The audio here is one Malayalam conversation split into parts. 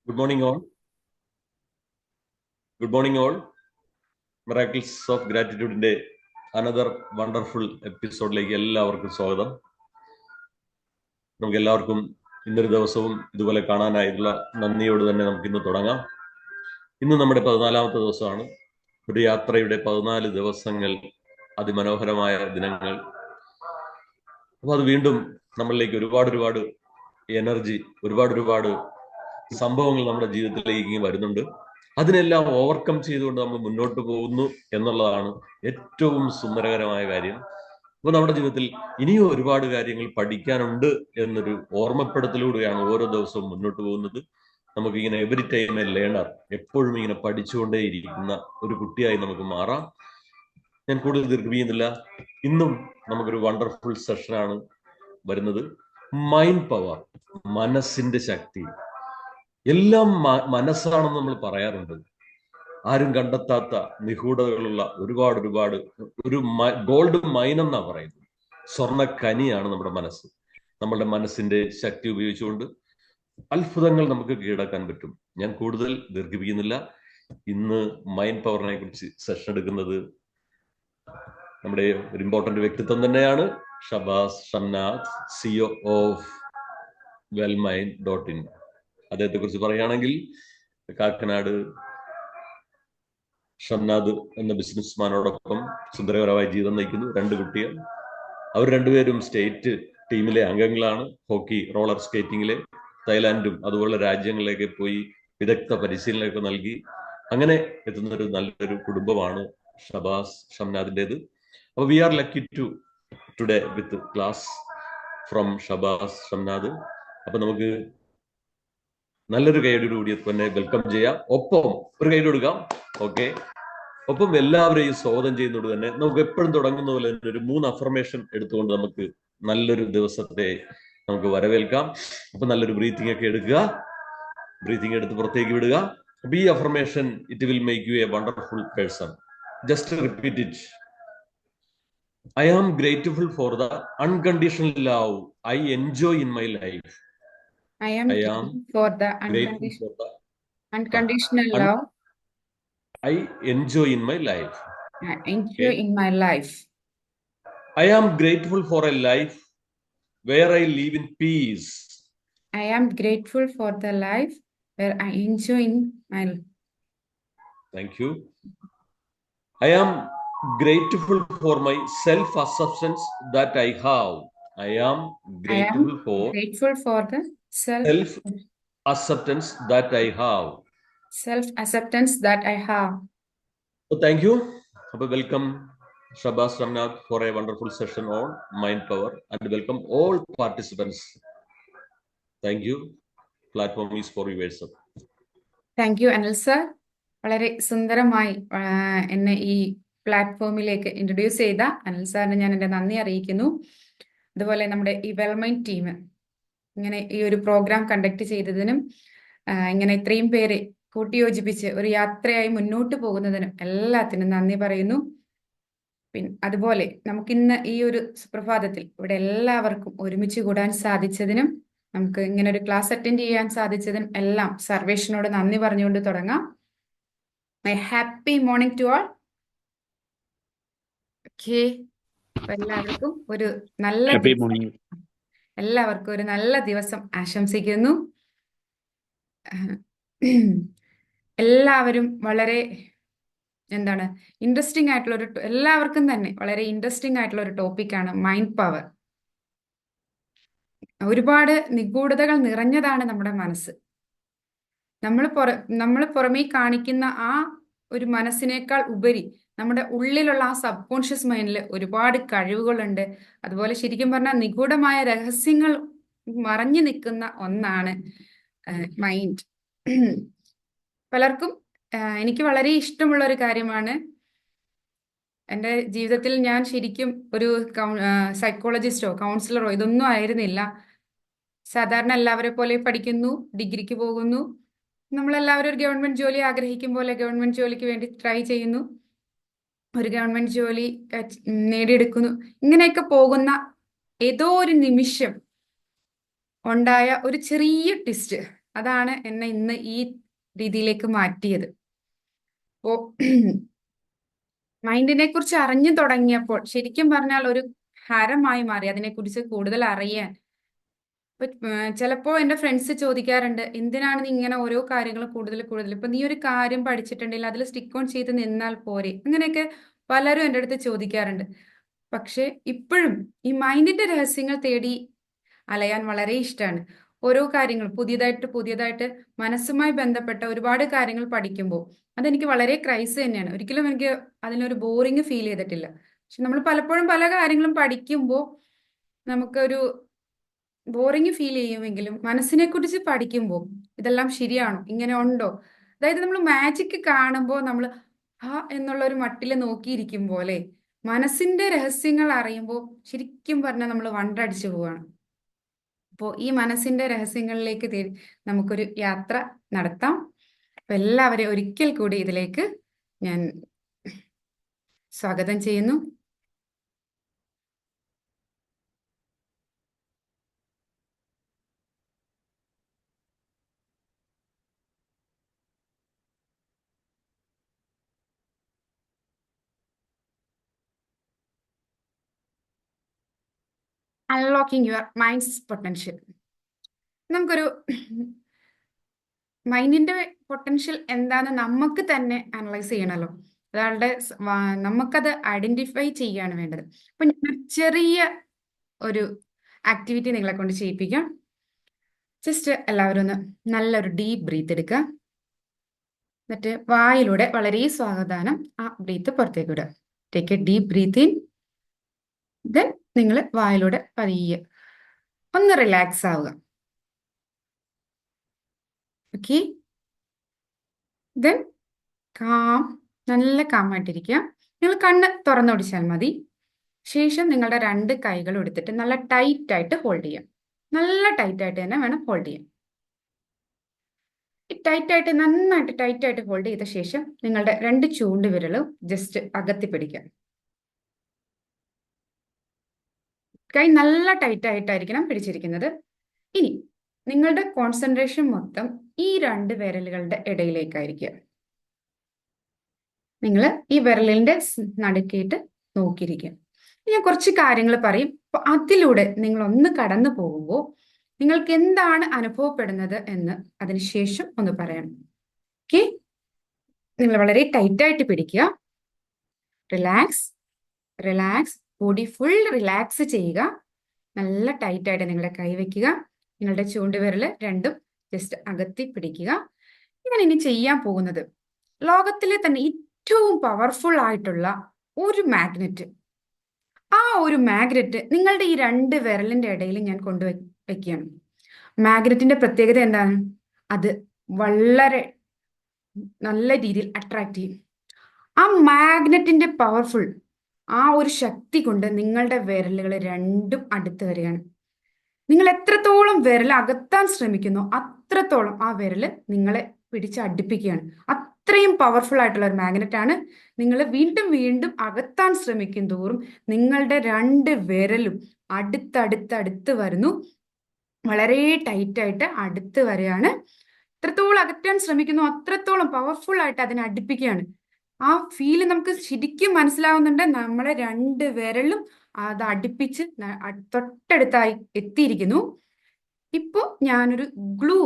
Good morning, all. Good morning, all. Miracles of Gratitude-ന്റെ another wonderful എപ്പിസോഡിലേക്ക് എല്ലാവർക്കും സ്വാഗതം. നമുക്ക് എല്ലാവർക്കും ഇന്നൊരു ദിവസവും ഇതുപോലെ കാണാനായിട്ടുള്ള നന്ദിയോട് തന്നെ നമുക്ക് ഇന്ന് തുടങ്ങാം. ഇന്ന് നമ്മുടെ 14ാമത്തെ ദിവസമാണ്. ഒരു യാത്രയുടെ 14 ദിവസങ്ങൾ, അതിമനോഹരമായ ദിനങ്ങൾ. അപ്പോൾ അത് വീണ്ടും നമ്മളിലേക്ക് ഒരുപാട് എനർജി, ഒരുപാട് സംഭവങ്ങൾ നമ്മുടെ ജീവിതത്തിലേക്ക് വരുന്നുണ്ട്. അതിനെല്ലാം ഓവർകം ചെയ്തുകൊണ്ട് നമ്മൾ മുന്നോട്ട് പോകുന്നു എന്നുള്ളതാണ് ഏറ്റവും സുന്ദരകരമായ കാര്യം. അപ്പൊ നമ്മുടെ ജീവിതത്തിൽ ഇനിയും ഒരുപാട് കാര്യങ്ങൾ പഠിക്കാനുണ്ട് എന്നൊരു ഓർമ്മപ്പെടുത്തലൂടെയാണ് ഓരോ ദിവസവും മുന്നോട്ട് പോകുന്നത്. നമുക്കിങ്ങനെ എവറി ടൈം എ ലേണർ, എപ്പോഴും ഇങ്ങനെ പഠിച്ചുകൊണ്ടേയിരിക്കുന്ന ഒരു കുട്ടിയായി നമുക്ക് മാറാം. ഞാൻ കൂടുതൽ ദീർഘിപ്പിക്കുന്നില്ല. ഇന്നും നമുക്കൊരു വണ്ടർഫുൾ സെഷനാണ് വരുന്നത്. മൈൻഡ് പവർ, മനസ്സിന്റെ ശക്തി. എല്ലാം മനസ്സാണെന്ന് നമ്മൾ പറയാറുണ്ട്. ആരും കണ്ടെത്താത്ത നിഗൂഢതകളുള്ള ഒരുപാട് ഒരു ഗോൾഡ് മൈൻ എന്നാ പറയുന്നത്. സ്വർണ്ണ കനിയാണ് നമ്മുടെ മനസ്സ്. നമ്മുടെ മനസ്സിന്റെ ശക്തി ഉപയോഗിച്ചുകൊണ്ട് അത്ഭുതങ്ങൾ നമുക്ക് കീഴടക്കാൻ പറ്റും. ഞാൻ കൂടുതൽ ദീർഘിപ്പിക്കുന്നില്ല. ഇന്ന് മൈൻഡ് പവറിനെ കുറിച്ച് സെഷൻ എടുക്കുന്നത് നമ്മുടെ ഒരു ഇമ്പോർട്ടന്റ് വ്യക്തിത്വം തന്നെയാണ്. Shabaz Shamnad, CEO of wellmind.in. അദ്ദേഹത്തെ കുറിച്ച് പറയുകയാണെങ്കിൽ, കാക്കനാട് ഷംനാദ് എന്ന ബിസിനസ്മാനോടൊപ്പം സുന്ദരകരമായ ജീവിതം നയിക്കുന്നു. 2 കുട്ടികൾ. അവർ രണ്ടുപേരും സ്റ്റേറ്റ് ടീമിലെ അംഗങ്ങളാണ്. ഹോക്കി, റോളർ സ്കേറ്റിംഗിലെ തായ്ലാൻഡും അതുപോലുള്ള രാജ്യങ്ങളിലേക്ക് പോയി വിദഗ്ധ പരിശീലനമൊക്കെ നൽകി അങ്ങനെ എത്തുന്നൊരു നല്ലൊരു കുടുംബമാണ് ഷബാസ് ഷംനാദിൻ്റെത്. അപ്പോൾ we are lucky to today with class from Shabaz Shamnad. അപ്പൊ നമുക്ക് നല്ലൊരു കൈയോടുകൂടി തന്നെ വെൽക്കം ചെയ്യാം. ഒപ്പം ഒരു കൈയ്യടി കൊടുക്കാം. ഓക്കെ. ഒപ്പം എല്ലാവരെയും സ്വാഗതം ചെയ്യുന്നത് തന്നെ നമുക്ക് എപ്പോഴും തുടങ്ങുന്ന പോലെ ഒരു 3 അഫർമേഷൻ എടുത്തുകൊണ്ട് നമുക്ക് നല്ലൊരു ദിവസത്തെ നമുക്ക് വരവേൽക്കാം. അപ്പൊ നല്ലൊരു ബ്രീത്തിങ് ഒക്കെ എടുക്കുക. ബ്രീത്തിങ് എടുത്ത് പുറത്തേക്ക് വിടുക. അപ്പൊ ഈ affirmation, it will make you A wonderful person. Just repeat it. I am grateful for the unconditional love I enjoy in my life. I am grateful for the unconditional love I enjoy in my life. I enjoy in my life. I am grateful for a life where I live in peace. I am grateful for the life where I enjoy in my life. Thank you. I am grateful for my self-acceptance that I have. I am grateful for the self-acceptance that I have. Self-acceptance that I have. So thank you. Welcome Shabas Ramnath for a wonderful session on mind power, and welcome all participants. Thank you. Platform is for yours. Thank you, Anil sir. വളരെ സുന്ദരമായി എന്നെ ഈ പ്ലാറ്റ്ഫോമിലേക്ക് ഇൻട്രൊഡ്യൂസ് ചെയ്ത അനിൽ സാറിന് ഞാൻ എൻ്റെ നന്ദി അറിയിക്കുന്നു. അതുപോലെ നമ്മുടെ ഈ വെൽമൈൻഡ് ടീം ഇങ്ങനെ ഈ ഒരു പ്രോഗ്രാം കണ്ടക്ട് ചെയ്തതിനും ഇങ്ങനെ ഇത്രയും പേരെ കൂട്ടിയോജിപ്പിച്ച് ഒരു യാത്രയായി മുന്നോട്ട് പോകുന്നതിനും എല്ലാത്തിനും നന്ദി പറയുന്നു. അതുപോലെ നമുക്കിന്ന് ഈ ഒരു സുപ്രഭാതത്തിൽ ഇവിടെ എല്ലാവർക്കും ഒരുമിച്ച് കൂടാൻ സാധിച്ചതിനും നമുക്ക് ഇങ്ങനെ ഒരു ക്ലാസ് അറ്റൻഡ് ചെയ്യാൻ സാധിച്ചതിനും എല്ലാം സർവേഷനോട് നന്ദി പറഞ്ഞുകൊണ്ട് തുടങ്ങാം. My happy morning to all. Okay. എല്ലാവർക്കും ഒരു നല്ല ദിവസം ആശംസിക്കുന്നു. എല്ലാവരും വളരെ ഇൻട്രസ്റ്റിംഗ് ആയിട്ടുള്ള എല്ലാവർക്കും തന്നെ വളരെ ഇൻട്രസ്റ്റിംഗ് ആയിട്ടുള്ള ഒരു ടോപ്പിക്കാണ് മൈൻഡ് പവർ. ഒരുപാട് നിഗൂഢതകൾ നിറഞ്ഞതാണ് നമ്മുടെ മനസ്സ്. നമ്മൾ പുറമേ കാണിക്കുന്ന ആ ഒരു മനസ്സിനേക്കാൾ ഉപരി നമ്മുടെ ഉള്ളിലുള്ള ആ സബ് കോൺഷ്യസ് മൈൻഡിൽ ഒരുപാട് കഴിവുകളുണ്ട്. അതുപോലെ ശരിക്കും പറഞ്ഞാൽ നിഗൂഢമായ രഹസ്യങ്ങൾ മറഞ്ഞു നിൽക്കുന്ന ഒന്നാണ് മൈൻഡ്. പലർക്കും എനിക്ക് വളരെ ഇഷ്ടമുള്ള ഒരു കാര്യമാണ്. എൻ്റെ ജീവിതത്തിൽ ഞാൻ ശരിക്കും ഒരു സൈക്കോളജിസ്റ്റോ കൗൺസിലറോ ഇതൊന്നും ആയിരുന്നില്ല. സാധാരണ എല്ലാവരെ പോലെ പഠിക്കുന്നു, ഡിഗ്രിക്ക് പോകുന്നു. നമ്മളെല്ലാവരും ഒരു ഗവൺമെന്റ് ജോലി ആഗ്രഹിക്കും പോലെ ഗവൺമെന്റ് ജോലിക്ക് വേണ്ടി ട്രൈ ചെയ്യുന്നു, ഒരു ഗവൺമെന്റ് ജോലി നേടിയെടുക്കുന്നു. ഇങ്ങനെയൊക്കെ പോകുന്ന ഏതോ ഒരു നിമിഷം ഉണ്ടായ ഒരു ചെറിയ ട്വിസ്റ്റ്, അതാണ് എന്നെ ഇന്ന് ഈ രീതിയിലേക്ക് മാറ്റിയത്. അപ്പോ മൈൻഡിനെ കുറിച്ച് അറിഞ്ഞു തുടങ്ങിയപ്പോൾ ശരിക്കും പറഞ്ഞാൽ ഒരു ഹരമായി മാറി അതിനെക്കുറിച്ച് കൂടുതൽ അറിയാൻ. ചിലപ്പോ എന്റെ ഫ്രണ്ട്സ് ചോദിക്കാറുണ്ട്, എന്തിനാണ് നീ ഇങ്ങനെ ഓരോ കാര്യങ്ങൾ കൂടുതൽ കൂടുതൽ, ഇപ്പൊ നീ ഒരു കാര്യം പഠിച്ചിട്ടുണ്ടെങ്കിൽ അതിൽ സ്റ്റിക്ക് ഓൺ ചെയ്ത് നിന്നാൽ പോരെ, അങ്ങനെയൊക്കെ പലരും എൻ്റെ അടുത്ത് ചോദിക്കാറുണ്ട്. പക്ഷെ ഇപ്പോഴും ഈ മൈൻഡിന്റെ രഹസ്യങ്ങൾ തേടി അലയാൻ വളരെ ഇഷ്ടമാണ്. ഓരോ കാര്യങ്ങൾ പുതിയതായിട്ട് പുതിയതായിട്ട് മനസ്സുമായി ബന്ധപ്പെട്ട ഒരുപാട് കാര്യങ്ങൾ പഠിക്കുമ്പോൾ അതെനിക്ക് വളരെ ക്രൈസ് തന്നെയാണ്. ഒരിക്കലും എനിക്ക് അതിനൊരു ബോറിങ് ഫീൽ ചെയ്തിട്ടില്ല. പക്ഷെ നമ്മൾ പലപ്പോഴും പല കാര്യങ്ങളും പഠിക്കുമ്പോൾ നമുക്കൊരു ബോറിങ് ഫീൽ ചെയ്യുമെങ്കിലും മനസ്സിനെ കുറിച്ച് പഠിക്കുമ്പോൾ ഇതെല്ലാം ശരിയാണോ, ഇങ്ങനെ ഉണ്ടോ, അതായത് നമ്മൾ മാജിക് കാണുമ്പോൾ നമ്മൾ എന്നുള്ള ഒരു മട്ടില് നോക്കിയിരിക്കും പോലെ മനസ്സിന്റെ രഹസ്യങ്ങൾ അറിയുമ്പോൾ ശരിക്കും പറഞ്ഞാൽ നമ്മൾ വണ്ടടിച്ചു പോവാണ്. അപ്പോൾ ഈ മനസ്സിന്റെ രഹസ്യങ്ങളിലേക്ക് നമുക്കൊരു യാത്ര നടത്താം. അപ്പൊ എല്ലാവരെയും ഒരിക്കൽ കൂടി ഇതിലേക്ക് ഞാൻ സ്വാഗതം ചെയ്യുന്നു. Unlocking your minds potential. നമുക്കൊരു മൈൻഡിന്റെ പൊട്ടൻഷ്യൽ എന്താന്ന് നമുക്ക് തന്നെ അനലൈസ് ചെയ്യണമല്ലോ. ഒരാളുടെ നമുക്കത് ഐഡന്റിഫൈ ചെയ്യാണ് വേണ്ടത്. അപ്പൊ ഞാൻ ചെറിയ ഒരു ആക്ടിവിറ്റി നിങ്ങളെ കൊണ്ട് ചെയ്യിപ്പിക്കാം. ജസ്റ്റ് എല്ലാവരും ഒന്ന് നല്ലൊരു ഡീപ്പ് ബ്രീത്ത് എടുക്കുക. എന്നിട്ട് വായിലൂടെ വളരെ സാവധാനം ആ ബ്രീത്ത് പുറത്തേക്ക് വിടുക. Take a deep breath in. Then നിങ്ങൾ വായിലൂടെ പതിയെ ഒന്ന് റിലാക്സ് ആവുക. ഓക്കെ, ദെൻ നല്ല കാമായിട്ടിരിക്കുക. നിങ്ങൾ കണ്ണ് തുറന്നൊടിച്ചാൽ മതി. ശേഷം നിങ്ങളുടെ 2 കൈകളും എടുത്തിട്ട് നല്ല ടൈറ്റ് ആയിട്ട് ഹോൾഡ് ചെയ്യാം. നല്ല ടൈറ്റ് ആയിട്ട് തന്നെ വേണം ഹോൾഡ് ചെയ്യാൻ. നന്നായിട്ട് ടൈറ്റ് ആയിട്ട് ഹോൾഡ് ചെയ്ത ശേഷം നിങ്ങളുടെ 2 ചൂണ്ടുവിരലും ജസ്റ്റ് അകത്തി പിടിക്കാം. കൈ നല്ല ടൈറ്റ് ആയിട്ടായിരിക്കണം പിടിച്ചിരിക്കുന്നത്. ഇനി നിങ്ങളുടെ കോൺസെൻട്രേഷൻ മൊത്തം ഈ 2 വിരലുകളുടെ ഇടയിലേക്കായിരിക്കുക. നിങ്ങൾ ഈ വിരലിന്റെ നടുക്കിയിട്ട് നോക്കിയിരിക്കുക. ഞാൻ കുറച്ച് കാര്യങ്ങൾ പറയും. അപ്പൊ അതിലൂടെ നിങ്ങൾ ഒന്ന് കടന്നു പോകുമ്പോൾ നിങ്ങൾക്ക് എന്താണ് അനുഭവപ്പെടുന്നത് എന്ന് അതിനുശേഷം ഒന്ന് പറയണം. ഓക്കെ, നിങ്ങൾ വളരെ ടൈറ്റായിട്ട് പിടിക്കുക. Relax, relax, body full relax ചെയ്യുക. നല്ല ടൈറ്റായിട്ട് നിങ്ങളുടെ കൈ വെക്കുക. നിങ്ങളുടെ ചൂണ്ടുവിരൽ രണ്ടും ജസ്റ്റ് അകത്തി പിടിക്കുക. ഞാൻ ഇനി ചെയ്യാൻ പോകുന്നത് ലോകത്തിലെ തന്നെ ഏറ്റവും പവർഫുൾ ആയിട്ടുള്ള ഒരു മാഗ്നറ്റ്, ആ ഒരു മാഗ്നറ്റ് നിങ്ങളുടെ ഈ 2 വിരലിന്റെ ഇടയിൽ ഞാൻ കൊണ്ടുവയ്ക്കുകയാണ്. മാഗ്നറ്റിന്റെ പ്രത്യേകത എന്താണ്? അത് വളരെ നല്ല രീതിയിൽ അട്രാക്ട് ചെയ്യും. ആ മാഗ്നറ്റിന്റെ പവർഫുൾ ആ ഒരു ശക്തി കൊണ്ട് നിങ്ങളുടെ വിരലുകൾ രണ്ടും അടുത്ത് വരികയാണ്. നിങ്ങൾ എത്രത്തോളം വിരൽ അകത്താൻ ശ്രമിക്കുന്നോ അത്രത്തോളം ആ വിരല് നിങ്ങളെ പിടിച്ച് അടുപ്പിക്കുകയാണ്. അത്രയും പവർഫുൾ ആയിട്ടുള്ള ഒരു മാഗ്നറ്റ് ആണ്. നിങ്ങൾ വീണ്ടും വീണ്ടും അകത്താൻ ശ്രമിക്കും തോറും നിങ്ങളുടെ 2 വിരലും അടുത്തടുത്ത് വരുന്നു. വളരെ ടൈറ്റ് ആയിട്ട് അടുത്ത് വരികയാണ്. എത്രത്തോളം അകറ്റാൻ ശ്രമിക്കുന്നു അത്രത്തോളം പവർഫുൾ ആയിട്ട് അതിനെ അടുപ്പിക്കുകയാണ്. ആ ഫീല് നമുക്ക് ശരിക്കും മനസ്സിലാവുന്നുണ്ട്. നമ്മളെ 2 വിരലും അത് അടുപ്പിച്ച് തൊട്ടടുത്തായി എത്തിയിരിക്കുന്നു. ഇപ്പോ ഞാനൊരു ഗ്ലൂ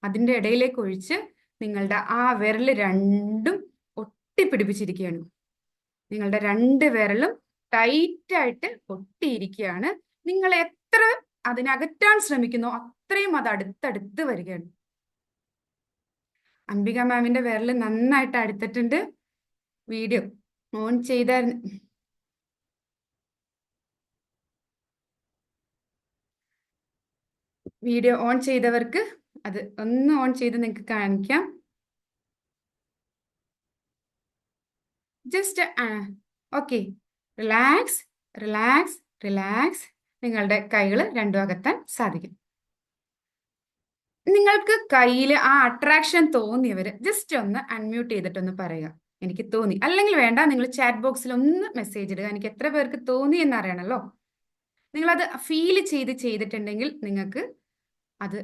അതിന്റെ ഇടയിലേക്ക് ഒഴിച്ച് നിങ്ങളുടെ ആ വിരല് രണ്ടും ഒട്ടിപ്പിടിപ്പിച്ചിരിക്കുകയാണ്. നിങ്ങളുടെ 2 വിരലും ടൈറ്റായിട്ട് ഒട്ടിയിരിക്കുകയാണ്. നിങ്ങൾ എത്ര അതിനകറ്റാൻ ശ്രമിക്കുന്നോ അത്രയും അത് അടുത്തടുത്ത് വരികയാണ്. അംബിക മാമിന്റെ വിരല് നന്നായിട്ട് അടുത്തിട്ടുണ്ട്. വീഡിയോ ഓൺ ചെയ്തായിരുന്നു. വീഡിയോ ഓൺ ചെയ്തവർക്ക് അത് ഒന്ന് ഓൺ ചെയ്ത് നിങ്ങൾക്ക് കാണിക്കാം. Just okay, relax, relax, relax. നിങ്ങളുടെ കൈകൾ രണ്ടും അകത്താൻ സാധിക്കും. നിങ്ങൾക്ക് കയ്യിൽ ആ അട്രാക്ഷൻ തോന്നിയവര് ജസ്റ്റ് ഒന്ന് അൺമ്യൂട്ട് ചെയ്തിട്ടൊന്ന് പറയുക, എനിക്ക് തോന്നി. അല്ലെങ്കിൽ വേണ്ട, നിങ്ങൾ ചാറ്റ് ബോക്സിൽ ഒന്ന് മെസ്സേജ് ഇടുക, എനിക്ക് എത്ര പേർക്ക് തോന്നി എന്ന് അറിയണമല്ലോ. നിങ്ങളത് ഫീൽ ചെയ്തിട്ടുണ്ടെങ്കിൽ നിങ്ങൾക്ക് അത്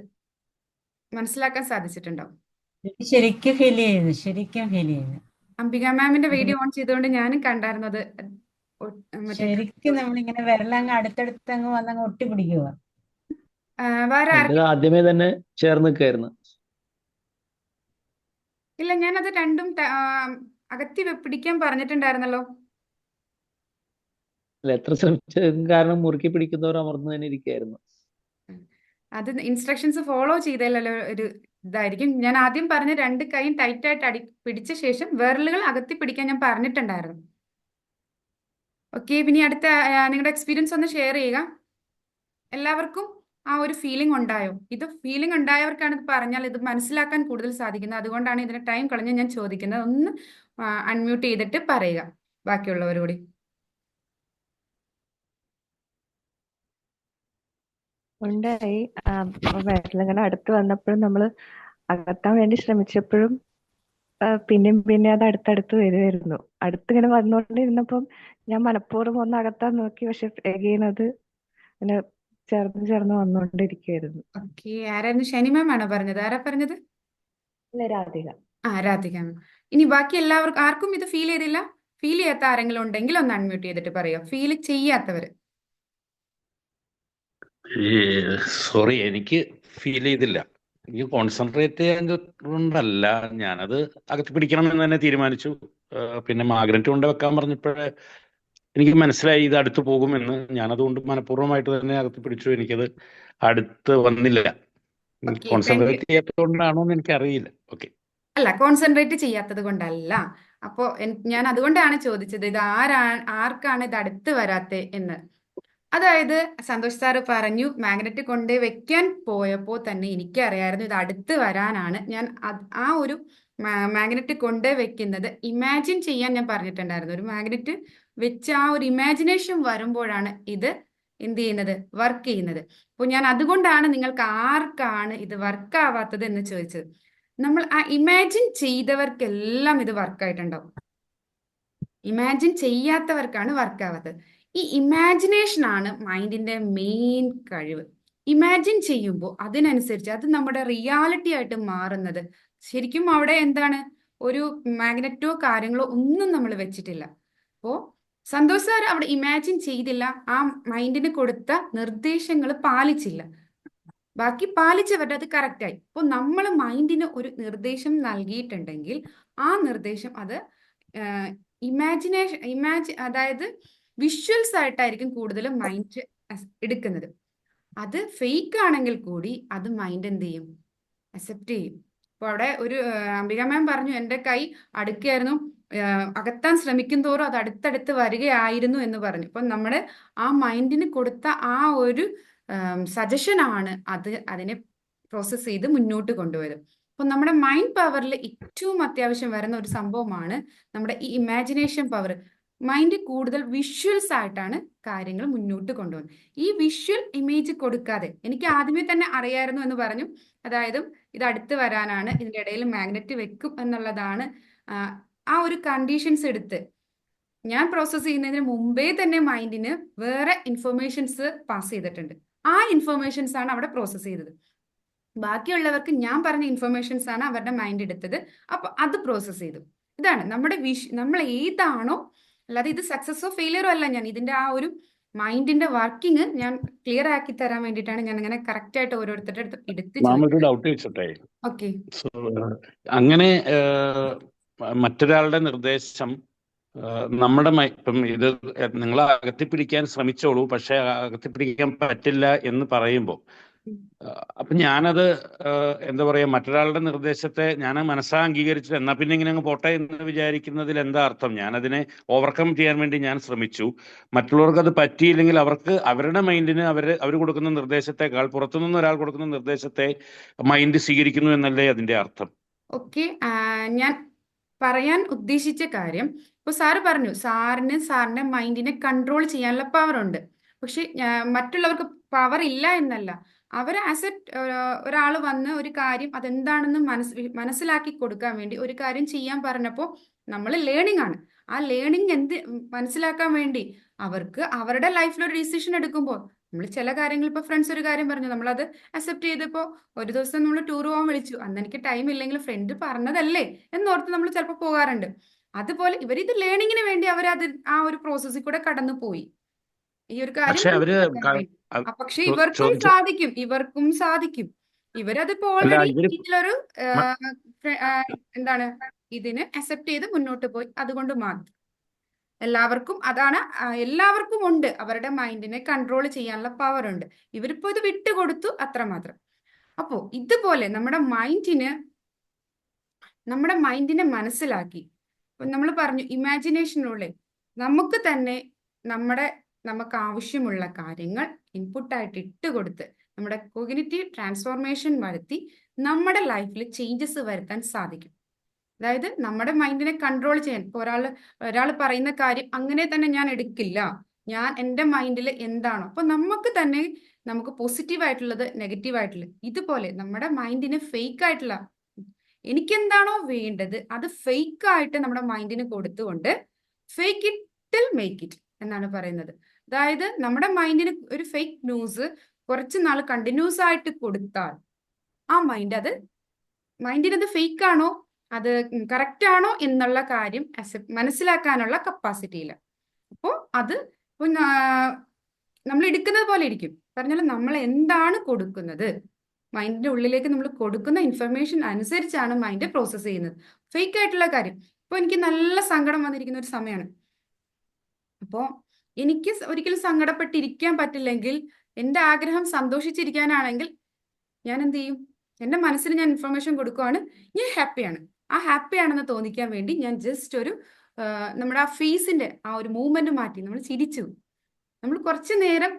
മനസ്സിലാക്കാൻ സാധിച്ചിട്ടുണ്ടോ? എനിക്ക് ശരിക്കും ഫീൽ ചെയ്യുന്നു, ശരിക്കും ഫീൽ ചെയ്യുന്നു. അംബിക മാമിന്റെ ഒരു വീഡിയോ ഓൺ ചെയ്തുകൊണ്ട് ഞാനും കണ്ടായിരുന്നു അത്. മറ്റേ ശരിക്കും നമ്മളിങ്ങനെ വിരലങ്ങ് അടുത്തടുത്ത് അങ്ങ് വന്നങ്ങ് ഒട്ടിപ്പിടിക്കുക. വേറെ എന്റേത് ആർക്കും ആദ്യമേ തന്നെ ചേർന്ന് നിൽക്കായിരുന്നു. ഇല്ല, ഞാനത് രണ്ടും അകത്തി പിടിക്കാൻ പറഞ്ഞിട്ടുണ്ടായിരുന്നല്ലോ. അല്ല, എത്ര ശ്രമിച്ചതും കാരണം മുറുക്കി പിടിക്കുന്നവർ അമർന്നു തന്നെ ഇരിക്കായിരുന്നു. അത് ഇൻസ്ട്രക്ഷൻസ് ഫോളോ ചെയ്തല്ലോ ഒരു ഇതായിരിക്കും. ഞാൻ ആദ്യം പറഞ്ഞ രണ്ട് കൈയും ടൈറ്റ് ആയിട്ട് പിടിച്ച ശേഷം വിരലുകൾ അകത്തി പിടിക്കാൻ ഞാൻ പറഞ്ഞിട്ടുണ്ടായിരുന്നു. ഓക്കെ, പിന്നെ അടുത്ത നിങ്ങളുടെ എക്സ്പീരിയൻസ് ഒന്ന് ഷെയർ ചെയ്യുക. എല്ലാവർക്കും ആ ഒരു ഫീലിംഗ് ഉണ്ടായോ? ഇത് ഫീലിംഗ് ഉണ്ടായവർക്കാണ് ഇത് പറഞ്ഞാൽ ഇത് മനസ്സിലാക്കാൻ കൂടുതൽ സാധിക്കുന്നത്. അതുകൊണ്ടാണ് ഇതിന് ടൈം കളഞ്ഞ് ഞാൻ ചോദിക്കുന്നത്. ഒന്ന് അൺമ്യൂട്ട് ചെയ്തിട്ട് പറയുക ബാക്കിയുള്ളവരോട്. ഉണ്ടായി. വിരലിങ്ങനെ അടുത്ത് വന്നപ്പോഴും നമ്മള് അകത്താൻ വേണ്ടി ശ്രമിച്ചപ്പോഴും പിന്നെയും പിന്നെ അത് അടുത്തടുത്ത് വരുമായിരുന്നു. അടുത്തിങ്ങനെ വന്നുകൊണ്ടിരുന്നപ്പം ഞാൻ മനഃപൂർവ്വം ഒന്ന് അകത്താൻ നോക്കി, പക്ഷെ എഗെയിൻ അത് ഇങ്ങനെ ചേർന്ന് വന്നുകൊണ്ടിരിക്കുവായിരുന്നു. ഓക്കെ, ആരായിരുന്നു? ഷനി മാം ആണോ പറഞ്ഞത്? ആരാ പറഞ്ഞത്? അല്ല, രാധിക. രാധിക മാം. ഇനി ബാക്കി എല്ലാവർക്കും ആർക്കും ഇത് ഫീൽ ചെയ്തില്ല? ഫീൽ ചെയ്യാത്ത ആരെങ്കിലും ഉണ്ടെങ്കിൽ ഒന്ന് അൺമ്യൂട്ട് ചെയ്തിട്ട് പറയുക. ഫീൽ ചെയ്യാത്തവര്. സോറി, എനിക്ക് ഫീൽ ചെയ്തില്ല. എനിക്ക് കോൺസെൻട്രേറ്റ് ചെയ്യാൻ കൊണ്ടല്ല, ഞാനത് അകത്ത് പിടിക്കണം എന്ന് തന്നെ തീരുമാനിച്ചു. പിന്നെ മാഗ്നറ്റ് കൊണ്ട് വെക്കാൻ പറഞ്ഞപ്പോഴേ എനിക്ക് മനസ്സിലായി ഇത് അടുത്ത് പോകുമെന്ന്. ഞാനതുകൊണ്ട് മനഃപൂർവ്വമായിട്ട് തന്നെ അകത്ത് പിടിച്ചു. എനിക്കത് അടുത്ത് വന്നില്ല. Okay, thank you. കോൺസെൻട്രേറ്റ് ചെയ്യാത്തത് കൊണ്ടാണോ എന്ന് എനിക്കറിയില്ല. ഓക്കെ. അല്ല, കോൺസെൻട്രേറ്റ് ചെയ്യാത്തത് കൊണ്ടല്ല. അപ്പോ ഞാൻ അതുകൊണ്ടാണ് ചോദിച്ചത് ഇത് ആർക്കാണ് ഇത് അടുത്ത് വരാത്തെ എന്ന്. അതായത് സന്തോഷ് സാറ് പറഞ്ഞു മാഗ്നറ്റ് കൊണ്ട് വെക്കാൻ പോയപ്പോൾ തന്നെ എനിക്കറിയായിരുന്നു ഇത് അടുത്ത് വരാനാണ്. ഞാൻ ആ ഒരു മാഗ്നറ്റ് കൊണ്ട് വെക്കുന്നത് ഇമാജിൻ ചെയ്യാൻ ഞാൻ പറഞ്ഞിട്ടുണ്ടായിരുന്നു. ഒരു മാഗ്നറ്റ് വെച്ച് ആ ഒരു ഇമാജിനേഷൻ വരുമ്പോഴാണ് ഇത് എന്ത് ചെയ്യുന്നത്, വർക്ക് ചെയ്യുന്നത്. അപ്പോൾ ഞാൻ അതുകൊണ്ടാണ് നിങ്ങൾക്ക് ആർക്കാണ് ഇത് വർക്ക് ആവാത്തത് എന്ന് ചോദിച്ചത്. നമ്മൾ ആ ഇമാജിൻ ചെയ്തവർക്കെല്ലാം ഇത് വർക്കായിട്ടുണ്ടാവും. ഇമാജിൻ ചെയ്യാത്തവർക്കാണ് വർക്കാവാത്തത്. ഈ ഇമാജിനേഷൻ ആണ് മൈൻഡിന്റെ മെയിൻ കഴിവ്. ഇമാജിൻ ചെയ്യുമ്പോൾ അതിനനുസരിച്ച് അത് നമ്മുടെ റിയാലിറ്റി ആയിട്ട് മാറുന്നത്. ശരിക്കും അവിടെ എന്താണ്, ഒരു മാഗ്നറ്റോ കാര്യങ്ങളോ ഒന്നും നമ്മൾ വെച്ചിട്ടില്ല. അപ്പോൾ സന്തോഷ് സാർ അവിടെ ഇമാജിൻ ചെയ്തില്ല, ആ മൈൻഡിന് കൊടുത്ത നിർദ്ദേശങ്ങൾ പാലിച്ചില്ല. ബാക്കി പാലിച്ചവരുടെ അത് കറക്റ്റായി. അപ്പോൾ നമ്മൾ മൈൻഡിന് ഒരു നിർദ്ദേശം നൽകിയിട്ടുണ്ടെങ്കിൽ ആ നിർദ്ദേശം അത് അതായത് വിഷ്വൽസ് ആയിട്ടായിരിക്കും കൂടുതലും മൈൻഡ് എടുക്കുന്നത്. അത് ഫേക്ക് ആണെങ്കിൽ കൂടി അത് മൈൻഡ് എന്ത് ചെയ്യും, അക്സെപ്റ്റ് ചെയ്യും. അപ്പോൾ അവിടെ ഒരു അംബിക മാം പറഞ്ഞു എൻ്റെ കൈ അടുക്കായിരുന്നു, അകത്താൻ ശ്രമിക്കും തോറും അത് അടുത്തടുത്ത് വരികയായിരുന്നു എന്ന് പറഞ്ഞു. അപ്പം നമ്മുടെ ആ മൈൻഡിന് കൊടുത്ത ആ ഒരു സജഷനാണ് അതിനെ പ്രോസസ്സ് ചെയ്ത് മുന്നോട്ട് കൊണ്ടുവരും. അപ്പം നമ്മുടെ മൈൻഡ് പവറിൽ ഏറ്റവും അത്യാവശ്യം വരുന്ന ഒരു സംഭവമാണ് നമ്മുടെ ഈ ഇമാജിനേഷൻ പവർ. മൈൻഡ് കൂടുതൽ വിഷ്വൽസ് ആയിട്ടാണ് കാര്യങ്ങൾ മുന്നോട്ട് കൊണ്ടുപോകുന്നത്. ഈ വിഷ്വൽ ഇമേജ് കൊടുക്കാതെ എനിക്ക് ആദ്യമേ തന്നെ അറിയായിരുന്നു എന്ന് പറഞ്ഞു. അതായത് ഇത് അടുത്ത് വരാനാണ്, ഇതിൻ്റെ ഇടയിൽ മാഗ്നറ്റ് വെക്കും എന്നുള്ളതാണ്. ആ ഒരു കണ്ടീഷൻസ് എടുത്ത് ഞാൻ പ്രോസസ്സ് ചെയ്യുന്നതിന് മുമ്പേ തന്നെ മൈൻഡിന് വേറെ ഇൻഫർമേഷൻസ് പാസ് ചെയ്തിട്ടുണ്ട്. ആ ഇൻഫർമേഷൻസ് ആണ് അവിടെ പ്രോസസ്സ് ചെയ്തത്. ബാക്കിയുള്ളവർക്ക് ഞാൻ പറഞ്ഞ ഇൻഫർമേഷൻസ് ആണ് അവരുടെ മൈൻഡ് എടുത്തത്. അപ്പൊ അത് പ്രോസസ്സ് ചെയ്തു. ഇതാണ് നമ്മുടെ നമ്മൾ ഏതാണോ, അല്ലാതെ ഇത് സക്സസോ ഫെയിലിയറോ അല്ല. ഞാൻ ഇതിന്റെ ആ ഒരു മൈൻഡിന്റെ വർക്കിംഗ് ഞാൻ ക്ലിയർ ആക്കി തരാൻ വേണ്ടിയിട്ടാണ് ഞാൻ അങ്ങനെ കറക്റ്റ് ആയിട്ട് ഓരോരുത്തരുടെ അടുത്ത് എടുത്ത് മാമൊരു ഡൗട്ട് വെച്ചിട്ടേ, ഓക്കെ. അങ്ങനെ മറ്റൊരാളുടെ നിർദ്ദേശം നമ്മുടെ ഇപ്പം ഇത് നിങ്ങൾ അകത്തിപ്പിടിക്കാൻ ശ്രമിച്ചോളൂ, പക്ഷെ അകത്തിപ്പിടിക്കാൻ പറ്റില്ല എന്ന് പറയുമ്പോൾ അപ്പൊ ഞാനത് എന്താ പറയാ, മറ്റൊരാളുടെ നിർദ്ദേശത്തെ ഞാൻ മനസ്സാ അംഗീകരിച്ചിട്ട് എന്നാ പിന്നെ ഇങ്ങനെ അങ്ങ് പോട്ടെ എന്ന് വിചാരിക്കുന്നതിൽ എന്താ അർത്ഥം? ഞാനതിനെ ഓവർകം ചെയ്യാൻ വേണ്ടി ഞാൻ ശ്രമിച്ചു. മറ്റുള്ളവർക്ക് അത് പറ്റിയില്ലെങ്കിൽ അവർക്ക് അവരുടെ മൈൻഡിന് അവർ കൊടുക്കുന്ന നിർദ്ദേശത്തെക്കാൾ പുറത്തുനിന്ന് ഒരാൾ കൊടുക്കുന്ന നിർദ്ദേശത്തെ മൈൻഡ് സ്വീകരിക്കുന്നു എന്നല്ലേ അതിന്റെ അർത്ഥം? ഓക്കെ, ഞാൻ പറയാൻ ഉദ്ദേശിച്ച കാര്യം, ഇപ്പൊ സാറ് പറഞ്ഞു സാറിന്റെ മൈൻഡിനെ കൺട്രോൾ ചെയ്യാനുള്ള പവർ ഉണ്ട്. പക്ഷെ മറ്റുള്ളവർക്ക് പവർ ഇല്ല എന്നല്ല. അവർ ആസ് ഒരാൾ വന്ന് ഒരു കാര്യം അതെന്താണെന്ന് മനസ്സിലാക്കി കൊടുക്കാൻ വേണ്ടി ഒരു കാര്യം ചെയ്യാൻ പറഞ്ഞപ്പോൾ നമ്മൾ ലേണിംഗ് ആണ്. ആ ലേണിംഗ് മനസ്സിലാക്കാൻ വേണ്ടി അവർക്ക് അവരുടെ ലൈഫിൽ ഒരു ഡിസിഷൻ എടുക്കുമ്പോൾ നമ്മൾ ചില കാര്യങ്ങൾ ഇപ്പൊ ഫ്രണ്ട്സ് ഒരു കാര്യം പറഞ്ഞു, നമ്മളത് അക്സെപ്റ്റ് ചെയ്തിപ്പോ ഒരു ദിവസം നമ്മൾ ടൂർ പോകാൻ വിളിച്ചു, അന്ന് എനിക്ക് ടൈം ഇല്ലെങ്കിൽ ഫ്രണ്ട് പറഞ്ഞതല്ലേ എന്നോർത്ത് നമ്മൾ ചിലപ്പോൾ പോകാറുണ്ട്. അതുപോലെ ഇവരിത് ലേണിങ്ങിന് വേണ്ടി അവരത് ആ ഒരു പ്രോസസ്സിൽ കൂടെ കടന്നു പോയി ഈ ഒരു കാര്യം പക്ഷെ അവര് മനസ്സിലാക്കാൻ വേണ്ടി. പക്ഷെ ഇവർക്കും ചോദിച്ചു സാധിക്കും. ഇവരതിപ്പോ അല്ല ഓൾറെഡി ഇവര് ഇതിലൊരു മ- എന്താണ് ഇതിന് അക്സെപ്റ്റ് ചെയ്ത് മുന്നോട്ട് പോയി. അതുകൊണ്ട് മാത്രം എല്ലാവർക്കും അതാണ് എല്ലാവർക്കും ഉണ്ട്, അവരുടെ മൈൻഡിനെ കൺട്രോൾ ചെയ്യാനുള്ള പവർ ഉണ്ട്. ഇവരിപ്പോ ഇത് വിട്ടുകൊടുത്തു, അത്രമാത്രം. അപ്പോ ഇതുപോലെ നമ്മുടെ മൈൻഡിനെ മനസ്സിലാക്കി നമ്മൾ പറഞ്ഞു ഇമാജിനേഷനുള്ളിൽ നമുക്ക് തന്നെ നമുക്ക് ആവശ്യമുള്ള കാര്യങ്ങൾ ഇൻപുട്ടായിട്ട് ഇട്ടുകൊടുത്ത് നമ്മുടെ കോഗ്നിറ്റീവ് ട്രാൻസ്ഫോർമേഷൻ വരുത്തി നമ്മുടെ ലൈഫിൽ ചേഞ്ചസ് വരുത്താൻ സാധിക്കും. അതായത് നമ്മുടെ മൈൻഡിനെ കൺട്രോൾ ചെയ്യാൻ. ഇപ്പോൾ ഒരാൾ പറയുന്ന കാര്യം അങ്ങനെ തന്നെ ഞാൻ എടുക്കില്ല, ഞാൻ എൻ്റെ മൈൻഡിൽ എന്താണോ, അപ്പൊ നമുക്ക് പോസിറ്റീവ് ആയിട്ടുള്ളത് നെഗറ്റീവ് ആയിട്ടുള്ളത് ഇതുപോലെ നമ്മുടെ മൈൻഡിന് ഫേക്ക് ആയിട്ടുള്ള എനിക്കെന്താണോ വേണ്ടത് അത് ഫേക്ക് ആയിട്ട് നമ്മുടെ മൈൻഡിന് കൊടുത്തുകൊണ്ട് fake it till make it എന്നാണ് പറയുന്നത്. അതായത് നമ്മുടെ മൈൻഡിന് ഒരു ഫേക്ക് ന്യൂസ് കുറച്ച് നാൾ കണ്ടിന്യൂസ് ആയിട്ട് കൊടുത്താൽ ആ മൈൻഡിനത് ഫേക്ക് ആണോ അത് കറക്റ്റ് ആണോ എന്നുള്ള കാര്യം മനസ്സിലാക്കാനുള്ള കപ്പാസിറ്റി ഇല്ല. അപ്പോൾ അത് നമ്മൾ എടുക്കുന്നത് പോലെ ഇരിക്കും. പറഞ്ഞാൽ നമ്മൾ എന്താണ് കൊടുക്കുന്നത്, മൈൻഡിന്റെ ഉള്ളിലേക്ക് നമ്മൾ കൊടുക്കുന്ന ഇൻഫർമേഷൻ അനുസരിച്ചാണ് മൈൻഡ് പ്രോസസ്സ് ചെയ്യുന്നത്. ഫേക്ക് ആയിട്ടുള്ള കാര്യം, ഇപ്പോൾ എനിക്ക് നല്ല സങ്കടം വന്നിരിക്കുന്ന ഒരു സമയമാണ്, അപ്പോൾ എനിക്ക് ഒരിക്കലും സങ്കടപ്പെട്ടിരിക്കാൻ പറ്റില്ലെങ്കിൽ എൻ്റെ ആഗ്രഹം സന്തോഷിച്ചിരിക്കാനാണെങ്കിൽ ഞാൻ എന്ത് ചെയ്യും, എൻ്റെ മനസ്സിന് ഞാൻ ഇൻഫർമേഷൻ കൊടുക്കുവാണ്, ഞാൻ ഹാപ്പിയാണ്. ആ ഹാപ്പിയാണെന്ന് തോന്നിക്കാൻ വേണ്ടി ഞാൻ ജസ്റ്റ് നമ്മുടെ ആ ഫേസിന്റെ ആ ഒരു മൂവ്മെന്റ് മാറ്റി നമ്മൾ ചിരിച്ചു. നമ്മൾ കുറച്ചു നേരം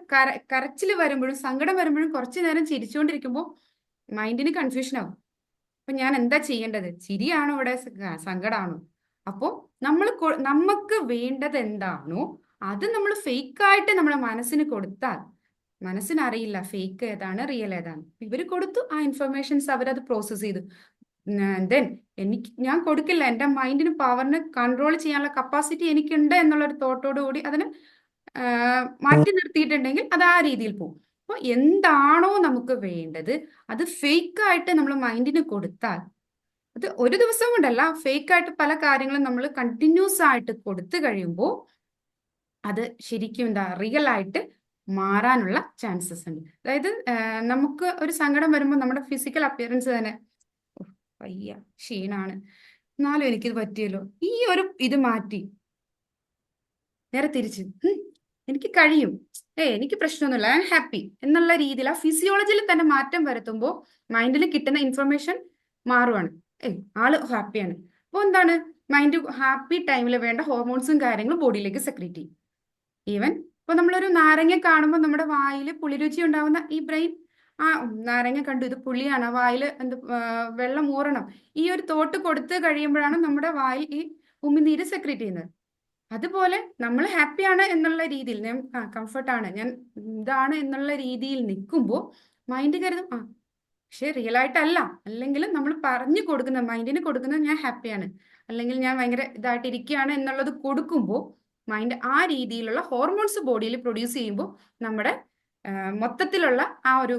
കരച്ചിൽ വരുമ്പോഴും സങ്കടം വരുമ്പോഴും കുറച്ചു നേരം ചിരിച്ചുകൊണ്ടിരിക്കുമ്പോൾ മൈൻഡിന് കൺഫ്യൂഷൻ ആവും. അപ്പൊ ഞാൻ എന്താ ചെയ്യേണ്ടത്, ചിരിയാണോ ഇവിടെ സങ്കടമാണോ? അപ്പോൾ നമുക്ക് വേണ്ടത് എന്താണോ അത് നമ്മൾ ഫേക്കായിട്ട് നമ്മുടെ മനസ്സിന് കൊടുത്താൽ മനസ്സിനറിയില്ല ഫേക്ക് ഏതാണ് റിയൽ ഏതാണ്. ഇവർ കൊടുത്തു, ആ ഇൻഫർമേഷൻസ് അവരത് പ്രോസസ് ചെയ്തു. ദെൻ ഞാൻ കൊടുക്കില്ല, എൻ്റെ മൈൻഡിന് പവറിന് കൺട്രോൾ ചെയ്യാനുള്ള കപ്പാസിറ്റി എനിക്കുണ്ട് എന്നുള്ളൊരു തോട്ടോടു കൂടി അതിന് മാറ്റി നിർത്തിയിട്ടുണ്ടെങ്കിൽ അത് ആ രീതിയിൽ പോകും. അപ്പോൾ എന്താണോ നമുക്ക് വേണ്ടത് അത് ഫേക്കായിട്ട് നമ്മൾ മൈൻഡിന് കൊടുത്താൽ അത് ഒരു ദിവസം കൊണ്ടല്ല, ഫേക്കായിട്ട് പല കാര്യങ്ങളും നമ്മൾ കണ്ടിന്യൂസ് ആയിട്ട് കൊടുത്തു കഴിയുമ്പോൾ അത് ശരിക്കും റിയൽ ആയിട്ട് മാറാനുള്ള ചാൻസസ് ഉണ്ട്. അതായത് നമുക്ക് ഒരു സങ്കടം വരുമ്പോൾ നമ്മുടെ ഫിസിക്കൽ അപ്പിയറൻസ് തന്നെ വയ്യ, ക്ഷീണാണ്, എന്നാലും എനിക്കിത് പറ്റിയല്ലോ, ഈ ഒരു ഇത് മാറ്റി നേരെ തിരിച്ച് എനിക്ക് കഴിയും, എനിക്ക് പ്രശ്നമൊന്നുമില്ല, ഐ ആം ഹാപ്പി എന്നുള്ള രീതിയിൽ ആ ഫിസിയോളജിയിൽ തന്നെ മാറ്റം വരുത്തുമ്പോൾ മൈൻഡിൽ കിട്ടുന്ന ഇൻഫർമേഷൻ മാറുവാണ്. ആള് ഹാപ്പിയാണ്. അപ്പോൾ എന്താണ്, മൈൻഡ് ഹാപ്പി ടൈമിൽ വേണ്ട ഹോർമോൺസും കാര്യങ്ങളും ബോഡിയിലേക്ക് സെക്രീറ്റ് ചെയ്യും. ഈവൻ ഇപ്പൊ നമ്മളൊരു നാരങ്ങ കാണുമ്പോൾ നമ്മുടെ വായിൽ പുളിരുചി ഉണ്ടാവുന്ന ഈ ബ്രെയിൻ നാരങ്ങ കണ്ടു ഇത് പുളിയാണ്, വായിൽ വെള്ളം ഊറണം, ഈ ഒരു തോട്ട് കൊടുത്ത് കഴിയുമ്പോഴാണ് നമ്മുടെ വായിൽ ഈ ഉമിനീര് സെക്രീറ്റ് ചെയ്യുന്നത്. അതുപോലെ നമ്മൾ ഹാപ്പിയാണ് എന്നുള്ള രീതിയിൽ, ഞാൻ കംഫർട്ടാണ്, ഞാൻ ഇതാണ് എന്നുള്ള രീതിയിൽ നിൽക്കുമ്പോൾ മൈൻഡ് കരുതും പക്ഷെ റിയൽ ആയിട്ടല്ല. അല്ലെങ്കിൽ നമ്മൾ പറഞ്ഞു കൊടുക്കുന്ന മൈൻഡിന് കൊടുക്കുന്നത് ഞാൻ ഹാപ്പിയാണ് അല്ലെങ്കിൽ ഞാൻ ഭയങ്കര ഇതായിട്ട് ഇരിക്കുകയാണ് എന്നുള്ളത് കൊടുക്കുമ്പോൾ മൈൻഡ് ആ രീതിയിലുള്ള ഹോർമോൺസ് ബോഡിയിൽ പ്രൊഡ്യൂസ് ചെയ്യുമ്പോൾ നമ്മുടെ മൊത്തത്തിലുള്ള ആ ഒരു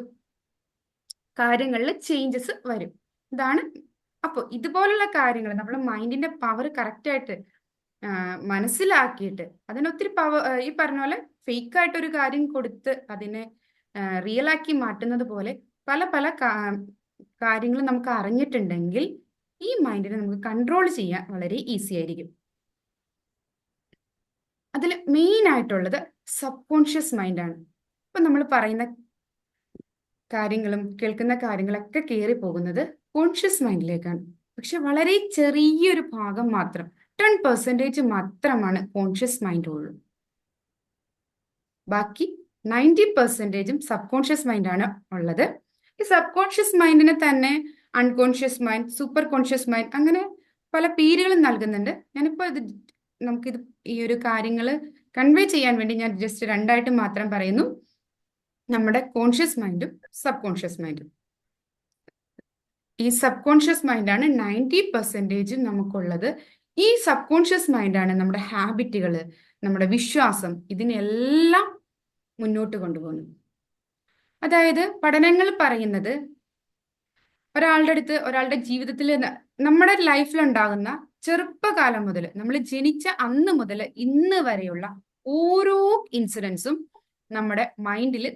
കാര്യങ്ങളിൽ ചേഞ്ചസ് വരും. ഇതാണ്. അപ്പോൾ ഇതുപോലുള്ള കാര്യങ്ങൾ നമ്മൾ മൈൻഡിന്റെ പവർ കറക്റ്റായിട്ട് മനസ്സിലാക്കിയിട്ട് അതിനൊത്തിരി പവർ, ഈ പറഞ്ഞ പോലെ ഫേക്കായിട്ടൊരു കാര്യം കൊടുത്ത് അതിനെ റിയൽ ആക്കി മാറ്റുന്നത് പോലെ പല പല കാര്യങ്ങൾ നമുക്ക് അറിഞ്ഞിട്ടുണ്ടെങ്കിൽ ഈ മൈൻഡിനെ നമുക്ക് കൺട്രോൾ ചെയ്യാൻ വളരെ ഈസി ആയിരിക്കും. അതിൽ മെയിൻ ആയിട്ടുള്ളത് സബ് കോൺഷ്യസ് മൈൻഡാണ്. ഇപ്പം നമ്മൾ പറയുന്ന കാര്യങ്ങളും കേൾക്കുന്ന കാര്യങ്ങളൊക്കെ കയറി പോകുന്നത് കോൺഷ്യസ് മൈൻഡിലേക്കാണ്. പക്ഷെ വളരെ ചെറിയൊരു ഭാഗം മാത്രം, 10% മാത്രമാണ് കോൺഷ്യസ് മൈൻഡ് ഉള്ളൂ. ബാക്കി 90% സബ് കോൺഷ്യസ് മൈൻഡാണ് ഉള്ളത്. ഈ സബ് കോൺഷ്യസ് മൈൻഡിനെ തന്നെ unconscious mind, super conscious mind, അങ്ങനെ പല പേരുകളും നൽകുന്നുണ്ട്. ഞാനിപ്പോൾ നമുക്കിത് ഈ ഒരു കാര്യങ്ങൾ കൺവേ ചെയ്യാൻ വേണ്ടി ഞാൻ ജസ്റ്റ് രണ്ടായിട്ട് മാത്രം പറയുന്നു, നമ്മുടെ കോൺഷ്യസ് മൈൻഡും സബ് കോൺഷ്യസ് മൈൻഡും. ഈ സബ് കോൺഷ്യസ് മൈൻഡാണ് 90% നമുക്കുള്ളത്. ഈ സബ് കോൺഷ്യസ് മൈൻഡാണ് നമ്മുടെ ഹാബിറ്റുകൾ, നമ്മുടെ വിശ്വാസം, ഇതിനെല്ലാം മുന്നോട്ട് കൊണ്ടുപോകുന്നത്. അതായത് പഠനങ്ങൾ പറയുന്നത് ഒരാളുടെ ജീവിതത്തിൽ നമ്മുടെ ലൈഫിലുണ്ടാകുന്ന ചെറുപ്പകാലം മുതൽ നമ്മൾ ജനിച്ച അന്ന് മുതൽ ഇന്ന് വരെയുള്ള ഓരോ ഇൻസിഡൻസും നമ്മുടെ മൈൻഡിൽ,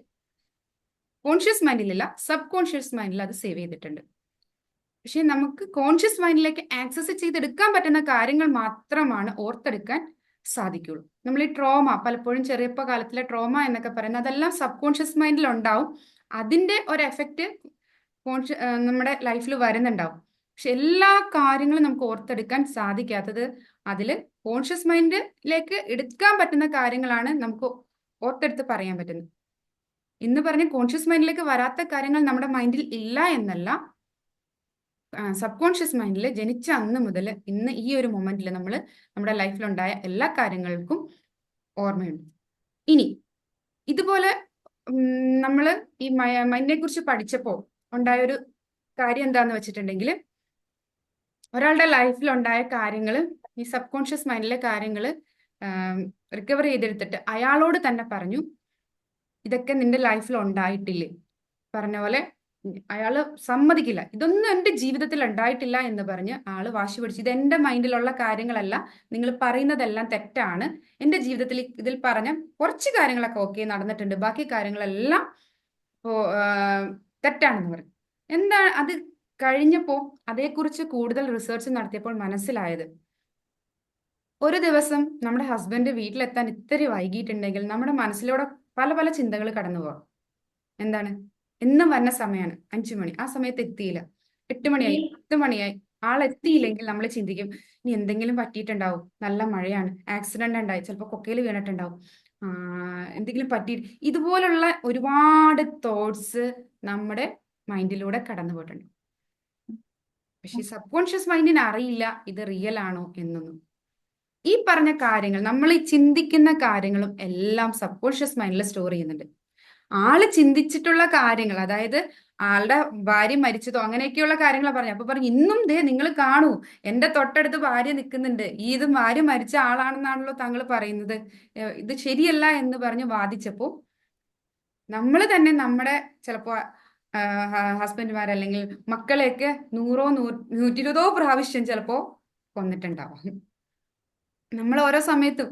കോൺഷ്യസ് മൈൻഡിലില്ല, സബ് കോൺഷ്യസ് മൈൻഡിൽ അത് സേവ് ചെയ്തിട്ടുണ്ട്. പക്ഷെ നമുക്ക് കോൺഷ്യസ് മൈൻഡിലേക്ക് ആക്സസ് ചെയ്തെടുക്കാൻ പറ്റുന്ന കാര്യങ്ങൾ മാത്രമാണ് ഓർത്തെടുക്കാൻ സാധിക്കുള്ളൂ. നമ്മൾ ഈ ട്രോമ, പലപ്പോഴും ചെറുപ്പകാലത്തിലെ ട്രോമ എന്നൊക്കെ പറയുന്നത് അതെല്ലാം സബ് കോൺഷ്യസ് മൈൻഡിൽ ഉണ്ടാവും. അതിന്റെ ഒരു എഫക്റ്റ് നമ്മുടെ ലൈഫിൽ വരുന്നുണ്ടാവും. പക്ഷെ എല്ലാ കാര്യങ്ങളും നമുക്ക് ഓർത്തെടുക്കാൻ സാധിക്കാത്തത് അതിൽ കോൺഷ്യസ് മൈൻഡിലേക്ക് എടുക്കാൻ പറ്റുന്ന കാര്യങ്ങളാണ് നമുക്ക് ഓർത്തെടുത്ത് പറയാൻ പറ്റുന്നത്. ഇന്ന് പറഞ്ഞ കോൺഷ്യസ് മൈൻഡിലേക്ക് വരാത്ത കാര്യങ്ങൾ നമ്മുടെ മൈൻഡിൽ ഇല്ല എന്നല്ല, സബ് കോൺഷ്യസ് മൈൻഡിൽ ജനിച്ച അന്ന് മുതൽ ഇന്ന് ഈ ഒരു മൊമെന്റിൽ നമ്മുടെ ലൈഫിലുണ്ടായ എല്ലാ കാര്യങ്ങൾക്കും ഓർമ്മയുണ്ട്. ഇനി ഇതുപോലെ നമ്മൾ ഈ മൈൻഡിനെ കുറിച്ച് പഠിച്ചപ്പോൾ ഉണ്ടായൊരു കാര്യം എന്താന്ന് വെച്ചിട്ടുണ്ടെങ്കിൽ, ഒരാളുടെ ലൈഫിലുണ്ടായ കാര്യങ്ങൾ, ഈ സബ് കോൺഷ്യസ് മൈൻഡിലെ കാര്യങ്ങൾ റിക്കവർ ചെയ്തെടുത്തിട്ട് അയാളോട് തന്നെ പറഞ്ഞു, ഇതൊക്കെ നിന്റെ ലൈഫിൽ ഉണ്ടായിട്ടില്ലേ? പറഞ്ഞ പോലെ അയാള് സമ്മതിക്കില്ല, ഇതൊന്നും എൻ്റെ ജീവിതത്തിൽ ഉണ്ടായിട്ടില്ല എന്ന് പറഞ്ഞ് ആള് വാശി പിടിച്ചു, ഇത് എൻ്റെ മൈൻഡിലുള്ള കാര്യങ്ങളല്ല, നിങ്ങൾ പറയുന്നതെല്ലാം തെറ്റാണ്, എൻ്റെ ജീവിതത്തിൽ ഇതിൽ പറഞ്ഞ കുറച്ച് കാര്യങ്ങളൊക്കെ ഓക്കെ നടന്നിട്ടുണ്ട്, ബാക്കി കാര്യങ്ങളെല്ലാം തെറ്റാണെന്ന് പറഞ്ഞു. എന്താണ് അത് കഴിഞ്ഞപ്പോൾ അതേക്കുറിച്ച് കൂടുതൽ റിസർച്ച് നടത്തിയപ്പോൾ മനസ്സിലായത്, ഒരു ദിവസം നമ്മുടെ ഹസ്ബൻഡ് വീട്ടിലെത്താൻ ഇത്തിരി വൈകിട്ടുണ്ടെങ്കിൽ നമ്മുടെ മനസ്സിലൂടെ പല പല ചിന്തകൾ കടന്നു പോവാം. എന്താണ്, എന്നും വന്ന സമയമാണ് 5 മണി, ആ സമയത്ത് എത്തിയില്ല, 8 മണിയായി, 10 മണിയായി, ആളെത്തിയില്ലെങ്കിൽ നമ്മൾ ചിന്തിക്കും ഇനി എന്തെങ്കിലും പറ്റിയിട്ടുണ്ടാവും, നല്ല മഴയാണ്, ആക്സിഡന്റ് ഉണ്ടായി, ചിലപ്പോൾ കൊക്കയിൽ വീണിട്ടുണ്ടാവും, എന്തെങ്കിലും പറ്റി, ഇതുപോലുള്ള ഒരുപാട് തോട്ട്സ് നമ്മുടെ മൈൻഡിലൂടെ കടന്നു പോയിട്ടുണ്ട്. പക്ഷെ സബ് കോൺഷ്യസ് മൈൻഡിന് അറിയില്ല ഇത് റിയൽ ആണോ എന്നൊന്നും. ഈ പറഞ്ഞ കാര്യങ്ങൾ, നമ്മൾ ഈ ചിന്തിക്കുന്ന കാര്യങ്ങളും എല്ലാം സബ് കോൺഷ്യസ് മൈൻഡിൽ സ്റ്റോർ ചെയ്യുന്നുണ്ട്. ആള് ചിന്തിച്ചിട്ടുള്ള കാര്യങ്ങൾ, അതായത് ആളുടെ ഭാര്യ മരിച്ചതോ അങ്ങനെയൊക്കെയുള്ള കാര്യങ്ങളാണ് പറഞ്ഞു. അപ്പൊ പറഞ്ഞു, ഇന്നും ദേ നിങ്ങൾ കാണൂ, എന്റെ തൊട്ടടുത്ത് ഭാര്യ നിൽക്കുന്നുണ്ട്, ഇത് ഭാര്യ മരിച്ച ആളാണെന്നാണല്ലോ താങ്കൾ പറയുന്നത്, ഇത് ശരിയല്ല എന്ന് പറഞ്ഞ് വാദിച്ചപ്പോ നമ്മൾ തന്നെ നമ്മുടെ ചിലപ്പോ ഹസ്ബൻഡ്മാരല്ലെങ്കിൽ മക്കളെയൊക്കെ 100-120 പ്രാവശ്യം ചിലപ്പോ കൊന്നിട്ടുണ്ടാവും. നമ്മൾ ഓരോ സമയത്തും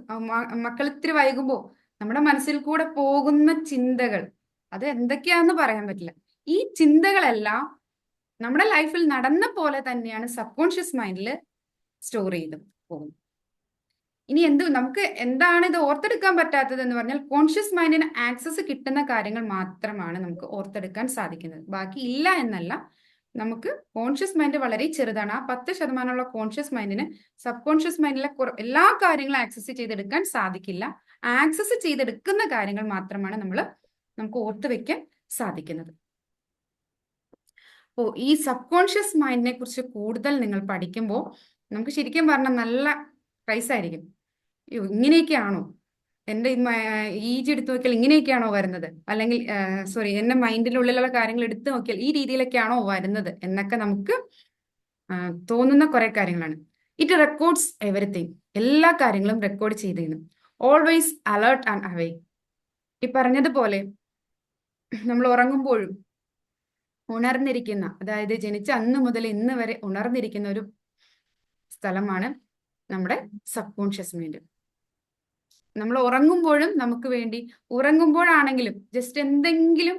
മക്കൾ ഇത്തിരി വൈകുമ്പോ നമ്മുടെ മനസ്സിൽ കൂടെ പോകുന്ന ചിന്തകൾ, അത് എന്തൊക്കെയാന്ന് പറയാൻ പറ്റില്ല. ഈ ചിന്തകളെല്ലാം നമ്മുടെ ലൈഫിൽ നടന്ന പോലെ തന്നെയാണ് സബ് കോൺഷ്യസ് മൈൻഡിൽ സ്റ്റോർ ചെയ്ത് പോകുന്നത്. ഇനി നമുക്ക് എന്താണ് ഇത് ഓർത്തെടുക്കാൻ പറ്റാത്തത് എന്ന് പറഞ്ഞാൽ, കോൺഷ്യസ് മൈൻഡിന് ആക്സസ് കിട്ടുന്ന കാര്യങ്ങൾ മാത്രമാണ് നമുക്ക് ഓർത്തെടുക്കാൻ സാധിക്കുന്നത്, ബാക്കി ഇല്ല എന്നല്ല. നമുക്ക് കോൺഷ്യസ് മൈൻഡ് വളരെ ചെറുതാണ്. ആ 10% കോൺഷ്യസ് മൈൻഡിന് സബ് കോൺഷ്യസ് മൈൻഡിലെ എല്ലാ കാര്യങ്ങളും ആക്സസ് ചെയ്തെടുക്കാൻ സാധിക്കില്ല. ആക്സസ് ചെയ്തെടുക്കുന്ന കാര്യങ്ങൾ മാത്രമാണ് നമുക്ക് ഓർത്ത് വെക്കാൻ സാധിക്കുന്നത്. അപ്പോൾ ഈ സബ് കോൺഷ്യസ് മൈൻഡിനെ കുറിച്ച് കൂടുതൽ നിങ്ങൾ പഠിക്കുമ്പോൾ നമുക്ക് ശരിക്കും പറഞ്ഞാൽ നല്ല പ്രൈസ് ആയിരിക്കും. ഇങ്ങനെയൊക്കെയാണോ എൻ്റെ ഈജി എടുത്തു നോക്കിയാൽ ഇങ്ങനെയൊക്കെയാണോ വരുന്നത്, അല്ലെങ്കിൽ സോറി എൻ്റെ മൈൻഡിനുള്ളിലുള്ള കാര്യങ്ങൾ എടുത്തു നോക്കിയാൽ ഈ രീതിയിലൊക്കെയാണോ വരുന്നത് എന്നൊക്കെ നമുക്ക് തോന്നുന്ന കുറെ കാര്യങ്ങളാണ്. ഇറ്റ് റെക്കോർഡ്സ് എവറിത്തിങ്, എല്ലാ കാര്യങ്ങളും റെക്കോർഡ് ചെയ്തിരുന്നു. Always alert and away. ഈ പറഞ്ഞതുപോലെ നമ്മൾ ഉറങ്ങുമ്പോഴും ഉണർന്നിരിക്കുന്ന, അതായത് ജനിച്ച അന്ന് മുതൽ ഇന്ന് വരെ ഉണർന്നിരിക്കുന്ന ഒരു സ്ഥലമാണ് നമ്മുടെ സബ് കോൺഷ്യസ് മൈൻഡ്. നമ്മൾ ഉറങ്ങുമ്പോഴും നമുക്ക് വേണ്ടി, ഉറങ്ങുമ്പോഴാണെങ്കിലും ജസ്റ്റ് എന്തെങ്കിലും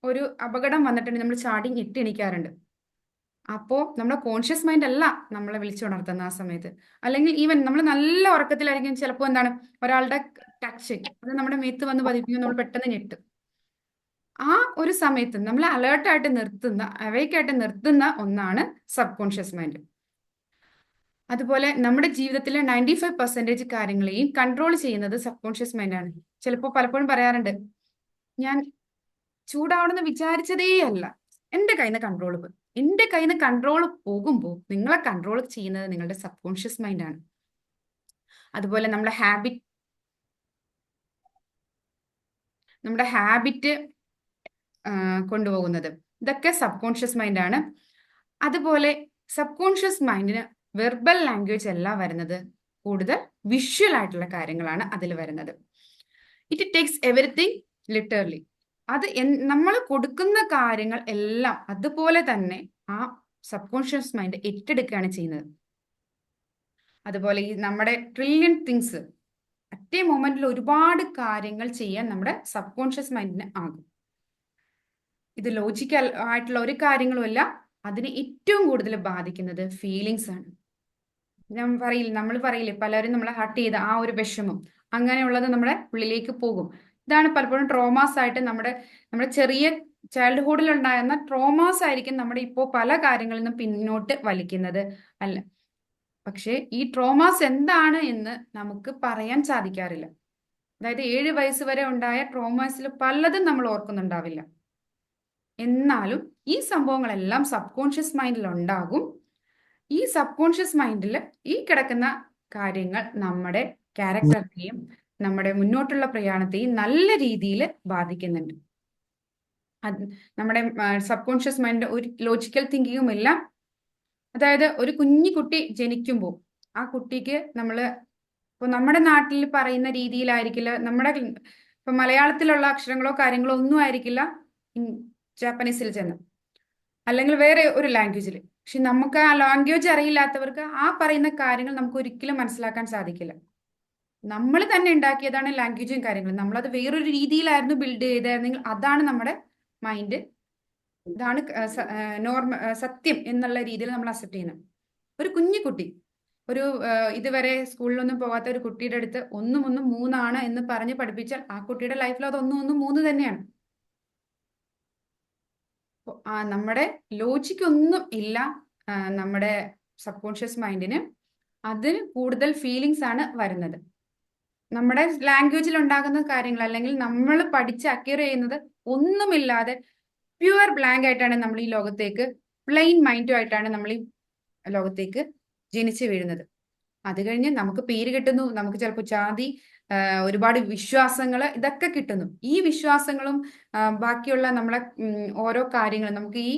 ഒരു അപകടം വന്നിട്ടുണ്ടെങ്കിൽ നമ്മൾ ചാടി എണീക്കാറുണ്ട്. അപ്പോൾ നമ്മുടെ കോൺഷ്യസ് മൈൻഡ് അല്ല നമ്മളെ വിളിച്ചുണർത്തുന്ന ആ സമയത്ത്. അല്ലെങ്കിൽ ഈവൻ നമ്മൾ നല്ല ഉറക്കത്തിലായിരിക്കും, ചിലപ്പോൾ എന്താണ് ഒരാളുടെ ടച്ച് അത് നമ്മുടെ മേത്ത് വന്ന് പതിപ്പിക്കും, നമ്മൾ പെട്ടെന്ന് ഞെട്ടും. ആ ഒരു സമയത്ത് നമ്മൾ അലേർട്ടായിട്ട് നിർത്തുന്ന, അവയ്ക്കായിട്ട് നിർത്തുന്ന ഒന്നാണ് സബ് കോൺഷ്യസ് മൈൻഡ്. അതുപോലെ നമ്മുടെ ജീവിതത്തിലെ 95% കാര്യങ്ങളെയും കൺട്രോൾ ചെയ്യുന്നത് സബ് കോൺഷ്യസ് മൈൻഡാണ്. ചിലപ്പോൾ പലപ്പോഴും പറയാറുണ്ട്, ഞാൻ ചൂടാവണമെന്ന് വിചാരിച്ചതേ അല്ല, എൻ്റെ കയ്യിൽ നിന്ന് കൺട്രോൾ പോകും. എൻ്റെ കയ്യിൽ നിന്ന് കൺട്രോൾ പോകുമ്പോൾ നിങ്ങളെ കൺട്രോൾ ചെയ്യുന്നത് നിങ്ങളുടെ സബ് കോൺഷ്യസ് മൈൻഡാണ്. അതുപോലെ നമ്മുടെ ഹാബിറ്റ് കൊണ്ടുപോകുന്നത്, ഇതൊക്കെ സബ് കോൺഷ്യസ് മൈൻഡാണ്. അതുപോലെ സബ് കോൺഷ്യസ് മൈൻഡിന് വെർബൽ ലാംഗ്വേജ് അല്ല വരുന്നത്, കൂടുതൽ വിഷ്വൽ ആയിട്ടുള്ള കാര്യങ്ങളാണ് അതിൽ വരുന്നത്. It takes everything literally. അത് നമ്മൾ കൊടുക്കുന്ന കാര്യങ്ങൾ എല്ലാം അതുപോലെ തന്നെ ആ സബ് കോൺഷ്യസ് മൈൻഡ് ഏറ്റെടുക്കുകയാണ് ചെയ്യുന്നത്. അതുപോലെ ഈ നമ്മുടെ ട്രില്യൺ തിങ്സ് അറ്റ് എ മൊമെന്റിൽ ഒരുപാട് കാര്യങ്ങൾ ചെയ്യാൻ നമ്മുടെ സബ് കോൺഷ്യസ് മൈൻഡിന് ആകും. ഇത് ലോജിക്കൽ ആയിട്ടുള്ള ഒരു കാര്യങ്ങളുമല്ല, അതിനെ ഏറ്റവും കൂടുതൽ ബാധിക്കുന്നത് ഫീലിങ്സ് ആണ്. നമ്മൾ പറയില്ലേ പലരും നമ്മളെ ഹർട്ട് ചെയ്ത ആ ഒരു വിഷമം അങ്ങനെയുള്ളത് നമ്മുടെ ഉള്ളിലേക്ക് പോകും. ഇതാണ് പലപ്പോഴും ട്രോമാസ് ആയിട്ട് നമ്മുടെ ചെറിയ ചൈൽഡ്ഹുഡിൽ ഉണ്ടാകുന്ന ട്രോമാസ് ആയിരിക്കും നമ്മുടെ ഇപ്പോൾ പല കാര്യങ്ങളിൽ നിന്നും പിന്നോട്ട് വലിക്കുന്നത് അല്ല. പക്ഷേ ഈ ട്രോമാസ് എന്താണ് എന്ന് നമുക്ക് പറയാൻ സാധിക്കാറില്ല. അതായത് 7 വയസ്സ് വരെ ഉണ്ടായ ട്രോമാസിൽ പലതും നമ്മൾ ഓർക്കുന്നുണ്ടാവില്ല. എന്നാലും ഈ സംഭവങ്ങളെല്ലാം സബ് കോൺഷ്യസ് മൈൻഡിൽ ഉണ്ടാകും. ഈ സബ് കോൺഷ്യസ് മൈൻഡിൽ ഈ കിടക്കുന്ന കാര്യങ്ങൾ നമ്മുടെ ക്യാരക്ടറിനെയും നമ്മുടെ മുന്നോട്ടുള്ള പ്രയാണത്തെയും നല്ല രീതിയിൽ ബാധിക്കുന്നുണ്ട്. നമ്മുടെ സബ് കോൺഷ്യസ് മൈൻഡ് ഒരു ലോജിക്കൽ തിങ്കിങ്ങും ഇല്ല. അതായത് ഒരു കുഞ്ഞു കുട്ടി ജനിക്കുമ്പോൾ ആ കുട്ടിക്ക് ഇപ്പോൾ നമ്മുടെ നാട്ടിൽ പറയുന്ന രീതിയിലായിരിക്കില്ല, ഇപ്പൊ മലയാളത്തിലുള്ള അക്ഷരങ്ങളോ കാര്യങ്ങളോ ഒന്നും ആയിരിക്കില്ല ജാപ്പനീസിൽ ചെന്ന് അല്ലെങ്കിൽ വേറെ ഒരു ലാംഗ്വേജിൽ. പക്ഷെ നമുക്ക് ആ ലാംഗ്വേജ് അറിയില്ലാത്തവർക്ക് ആ പറയുന്ന കാര്യങ്ങൾ നമുക്ക് ഒരിക്കലും മനസ്സിലാക്കാൻ സാധിക്കില്ല. നമ്മൾ തന്നെ ഉണ്ടാക്കിയതാണ് ലാംഗ്വേജും കാര്യങ്ങളും. നമ്മളത് വേറൊരു രീതിയിലായിരുന്നു ബിൽഡ് ചെയ്തായിരുന്നെങ്കിൽ അതാണ് നമ്മുടെ മൈൻഡ്, ഇതാണ് സത്യം എന്നുള്ള രീതിയിൽ നമ്മൾ അക്സെപ്റ്റ് ചെയ്യുന്നത്. ഒരു കുഞ്ഞു കുട്ടി ഇതുവരെ സ്കൂളിലൊന്നും പോകാത്ത ഒരു കുട്ടിയുടെ അടുത്ത് 1 1 3 എന്ന് പറഞ്ഞ് പഠിപ്പിച്ചാൽ ആ കുട്ടിയുടെ ലൈഫിൽ അത് 1 1 3 തന്നെയാണ്. നമ്മുടെ ലോജിക്ക് ഒന്നും ഇല്ല നമ്മുടെ സബ് കോൺഷ്യസ് മൈൻഡിന്. അതിന് കൂടുതൽ ഫീലിങ്സ് ആണ് വരുന്നത്. നമ്മുടെ ലാംഗ്വേജിൽ ഉണ്ടാകുന്ന കാര്യങ്ങൾ അല്ലെങ്കിൽ നമ്മൾ പഠിച്ച് അക്വയർ ചെയ്യുന്നത് ഒന്നുമില്ലാതെ പ്യുവർ ബ്ലാങ്ക് ആയിട്ടാണ് നമ്മൾ ഈ ലോകത്തേക്ക്, പ്ലെയിൻ മൈൻഡുമായിട്ടാണ് നമ്മൾ ഈ ലോകത്തേക്ക് ജനിച്ചു വീഴുന്നത്. അത് കഴിഞ്ഞ് നമുക്ക് പേര് കിട്ടുന്നു, നമുക്ക് ചിലപ്പോൾ ജാതി, ഒരുപാട് വിശ്വാസങ്ങൾ, ഇതൊക്കെ കിട്ടുന്നു. ഈ വിശ്വാസങ്ങളും ബാക്കിയുള്ള നമ്മളെ ഓരോ കാര്യങ്ങളും നമുക്ക് ഈ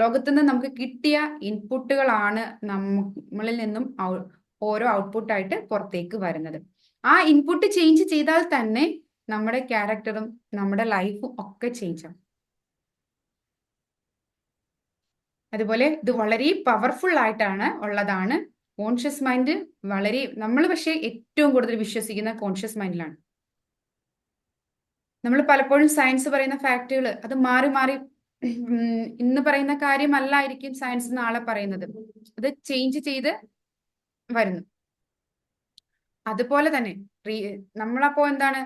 ലോകത്തുനിന്ന് നമുക്ക് കിട്ടിയ ഇൻപുട്ടുകളാണ് നമ്മളിൽ നിന്നും ഓരോ ഔട്ട്പുട്ടായിട്ട് പുറത്തേക്ക് വരുന്നത്. ആ ഇൻപുട്ട് ചേഞ്ച് ചെയ്താൽ തന്നെ നമ്മുടെ ക്യാരക്ടറും നമ്മുടെ ലൈഫും ഒക്കെ ചേഞ്ച് ആവും. അതുപോലെ ഇത് വളരെ പവർഫുൾ ആയിട്ടാണ് ഉള്ളതാണ് കോൺഷ്യസ് മൈൻഡ്. നമ്മൾ പക്ഷേ ഏറ്റവും കൂടുതൽ വിശ്വസിക്കുന്ന കോൺഷ്യസ് മൈൻഡിലാണ്. നമ്മൾ പലപ്പോഴും സയൻസ് പറയുന്ന ഫാക്റ്റുകൾ അത് മാറി മാറി ഇന്ന് പറയുന്ന കാര്യമല്ലായിരിക്കും സയൻസ് നാളെ പറയുന്നത്. അത് ചേഞ്ച് ചെയ്ത് വരുന്നു. അതുപോലെ തന്നെ നമ്മളപ്പോ എന്താണ്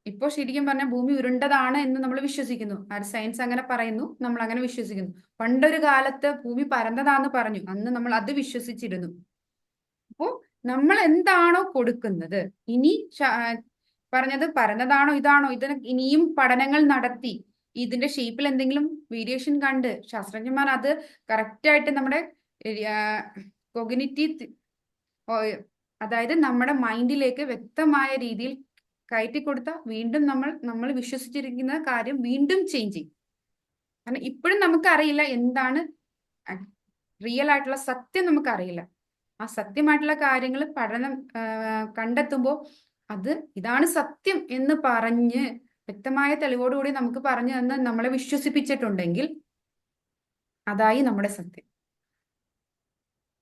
ഇപ്പോ ശരിക്കും പറഞ്ഞാൽ ഭൂമി ഉരുണ്ടതാണ് എന്ന് നമ്മൾ വിശ്വസിക്കുന്നു. സയൻസ് അങ്ങനെ പറയുന്നു, നമ്മൾ അങ്ങനെ വിശ്വസിക്കുന്നു. പണ്ടൊരു കാലത്ത് ഭൂമി പരന്നതാന്ന് പറഞ്ഞു, അന്ന് നമ്മൾ അത് വിശ്വസിച്ചിരുന്നു. അപ്പോ നമ്മൾ എന്താണോ കൊടുക്കുന്നത്, ഇനി പറഞ്ഞത് പരന്നതാണോ ഇതാണോ, ഇതിന് ഇനിയും പഠനങ്ങൾ നടത്തി ഇതിന്റെ ഷേപ്പിൽ എന്തെങ്കിലും വേരിയേഷൻ കണ്ട് ശാസ്ത്രജ്ഞന്മാർ അത് കറക്റ്റായിട്ട് നമ്മുടെ കോഗ്നിറ്റീവ്, അതായത് നമ്മുടെ മൈൻഡിലേക്ക് വ്യക്തമായ രീതിയിൽ കയറ്റി കൊടുത്ത വീണ്ടും നമ്മൾ വിശ്വസിച്ചിരിക്കുന്ന കാര്യം വീണ്ടും ചേഞ്ച് ചെയ്യും. കാരണം ഇപ്പോഴും നമുക്കറിയില്ല എന്താണ് റിയൽ ആയിട്ടുള്ള സത്യം, നമുക്കറിയില്ല. ആ സത്യമായിട്ടുള്ള കാര്യങ്ങൾ പഠനം കണ്ടെത്തുമ്പോൾ ഇതാണ് സത്യം എന്ന് പറഞ്ഞ് വ്യക്തമായ തെളിവോടുകൂടി നമുക്ക് പറഞ്ഞു തന്ന് നമ്മളെ വിശ്വസിപ്പിച്ചിട്ടുണ്ടെങ്കിൽ അതായി നമ്മുടെ സത്യം.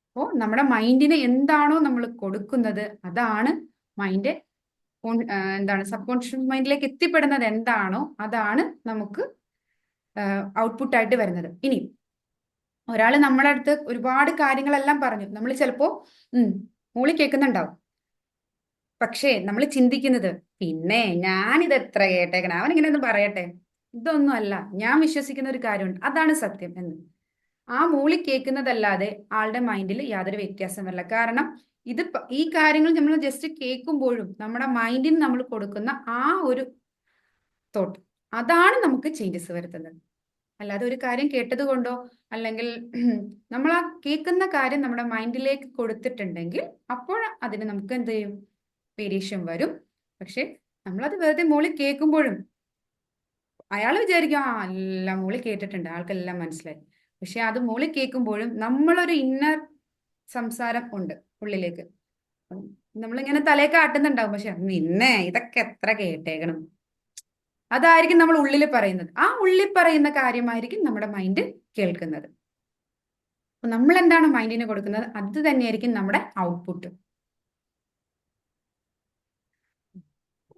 അപ്പോൾ നമ്മുടെ മൈൻഡിന് എന്താണോ നമ്മൾ കൊടുക്കുന്നത് അതാണ് മൈൻഡ് സബ് കോൺഷ്യസ് മൈൻഡിലേക്ക് എത്തിപ്പെടുന്നത് എന്താണോ അതാണ് നമുക്ക് ഔട്ട്പുട്ടായിട്ട് വരുന്നത്. ഇനി ഒരാൾ നമ്മുടെ അടുത്ത് ഒരുപാട് കാര്യങ്ങളെല്ലാം പറഞ്ഞു, നമ്മൾ ചിലപ്പോ മൂളി കേൾക്കുന്നുണ്ടാവും. പക്ഷേ നമ്മൾ ചിന്തിക്കുന്നത് പിന്നെ ഞാനിത് എത്ര കേട്ടേക്കണേ, അവനിങ്ങനെ ഒന്നും പറയട്ടെ, ഇതൊന്നും അല്ല ഞാൻ വിശ്വസിക്കുന്ന ഒരു കാര്യമുണ്ട്, അതാണ് സത്യം എന്ന്. ആ മൂളി കേൾക്കുന്നതല്ലാതെ ആളുടെ മൈൻഡിൽ യാതൊരു വ്യത്യാസം വരില്ല. കാരണം ഈ കാര്യങ്ങൾ നമ്മൾ ജസ്റ്റ് കേൾക്കുമ്പോഴും നമ്മുടെ മൈൻഡിന് നമ്മൾ കൊടുക്കുന്ന ആ ഒരു തോട്ട്, അതാണ് നമുക്ക് ചേഞ്ചസ് വരുത്തുന്നത്. അല്ലാതെ ഒരു കാര്യം കേട്ടത് കൊണ്ടോ അല്ലെങ്കിൽ നമ്മൾ ആ കേൾക്കുന്ന കാര്യം നമ്മുടെ മൈൻഡിലേക്ക് കൊടുത്തിട്ടുണ്ടെങ്കിൽ അപ്പോൾ അതിന് നമുക്ക് എന്ത് ചെയ്യും, വേരിയേഷൻ വരും. പക്ഷെ നമ്മളത് വെറുതെ മൂളി കേൾക്കുമ്പോഴും അയാൾ വിചാരിക്കും എല്ലാം മൂളി കേട്ടിട്ടുണ്ട്, ആൾക്കെല്ലാം മനസ്സിലായി. പക്ഷെ അത് മൂളി കേൾക്കുമ്പോഴും നമ്മളൊരു ഇന്നർ സംസാരം ഉണ്ട് ഉള്ളിലേക്ക്. നമ്മളിങ്ങനെ തലയൊക്കെ ആട്ടുന്നുണ്ടാവും, പക്ഷെ നിന്നെ ഇതൊക്കെ എത്ര കേട്ടേക്കണം, അതായിരിക്കും നമ്മൾ ഉള്ളിൽ പറയുന്നത്. ആ ഉള്ളിൽ പറയുന്ന കാര്യമായിരിക്കും നമ്മുടെ മൈൻഡ് കേൾക്കുന്നത്. അപ്പൊ നമ്മൾ എന്താണ് മൈൻഡിന് കൊടുക്കുന്നത്, അത് തന്നെയായിരിക്കും നമ്മുടെ ഔട്ട്പുട്ട്.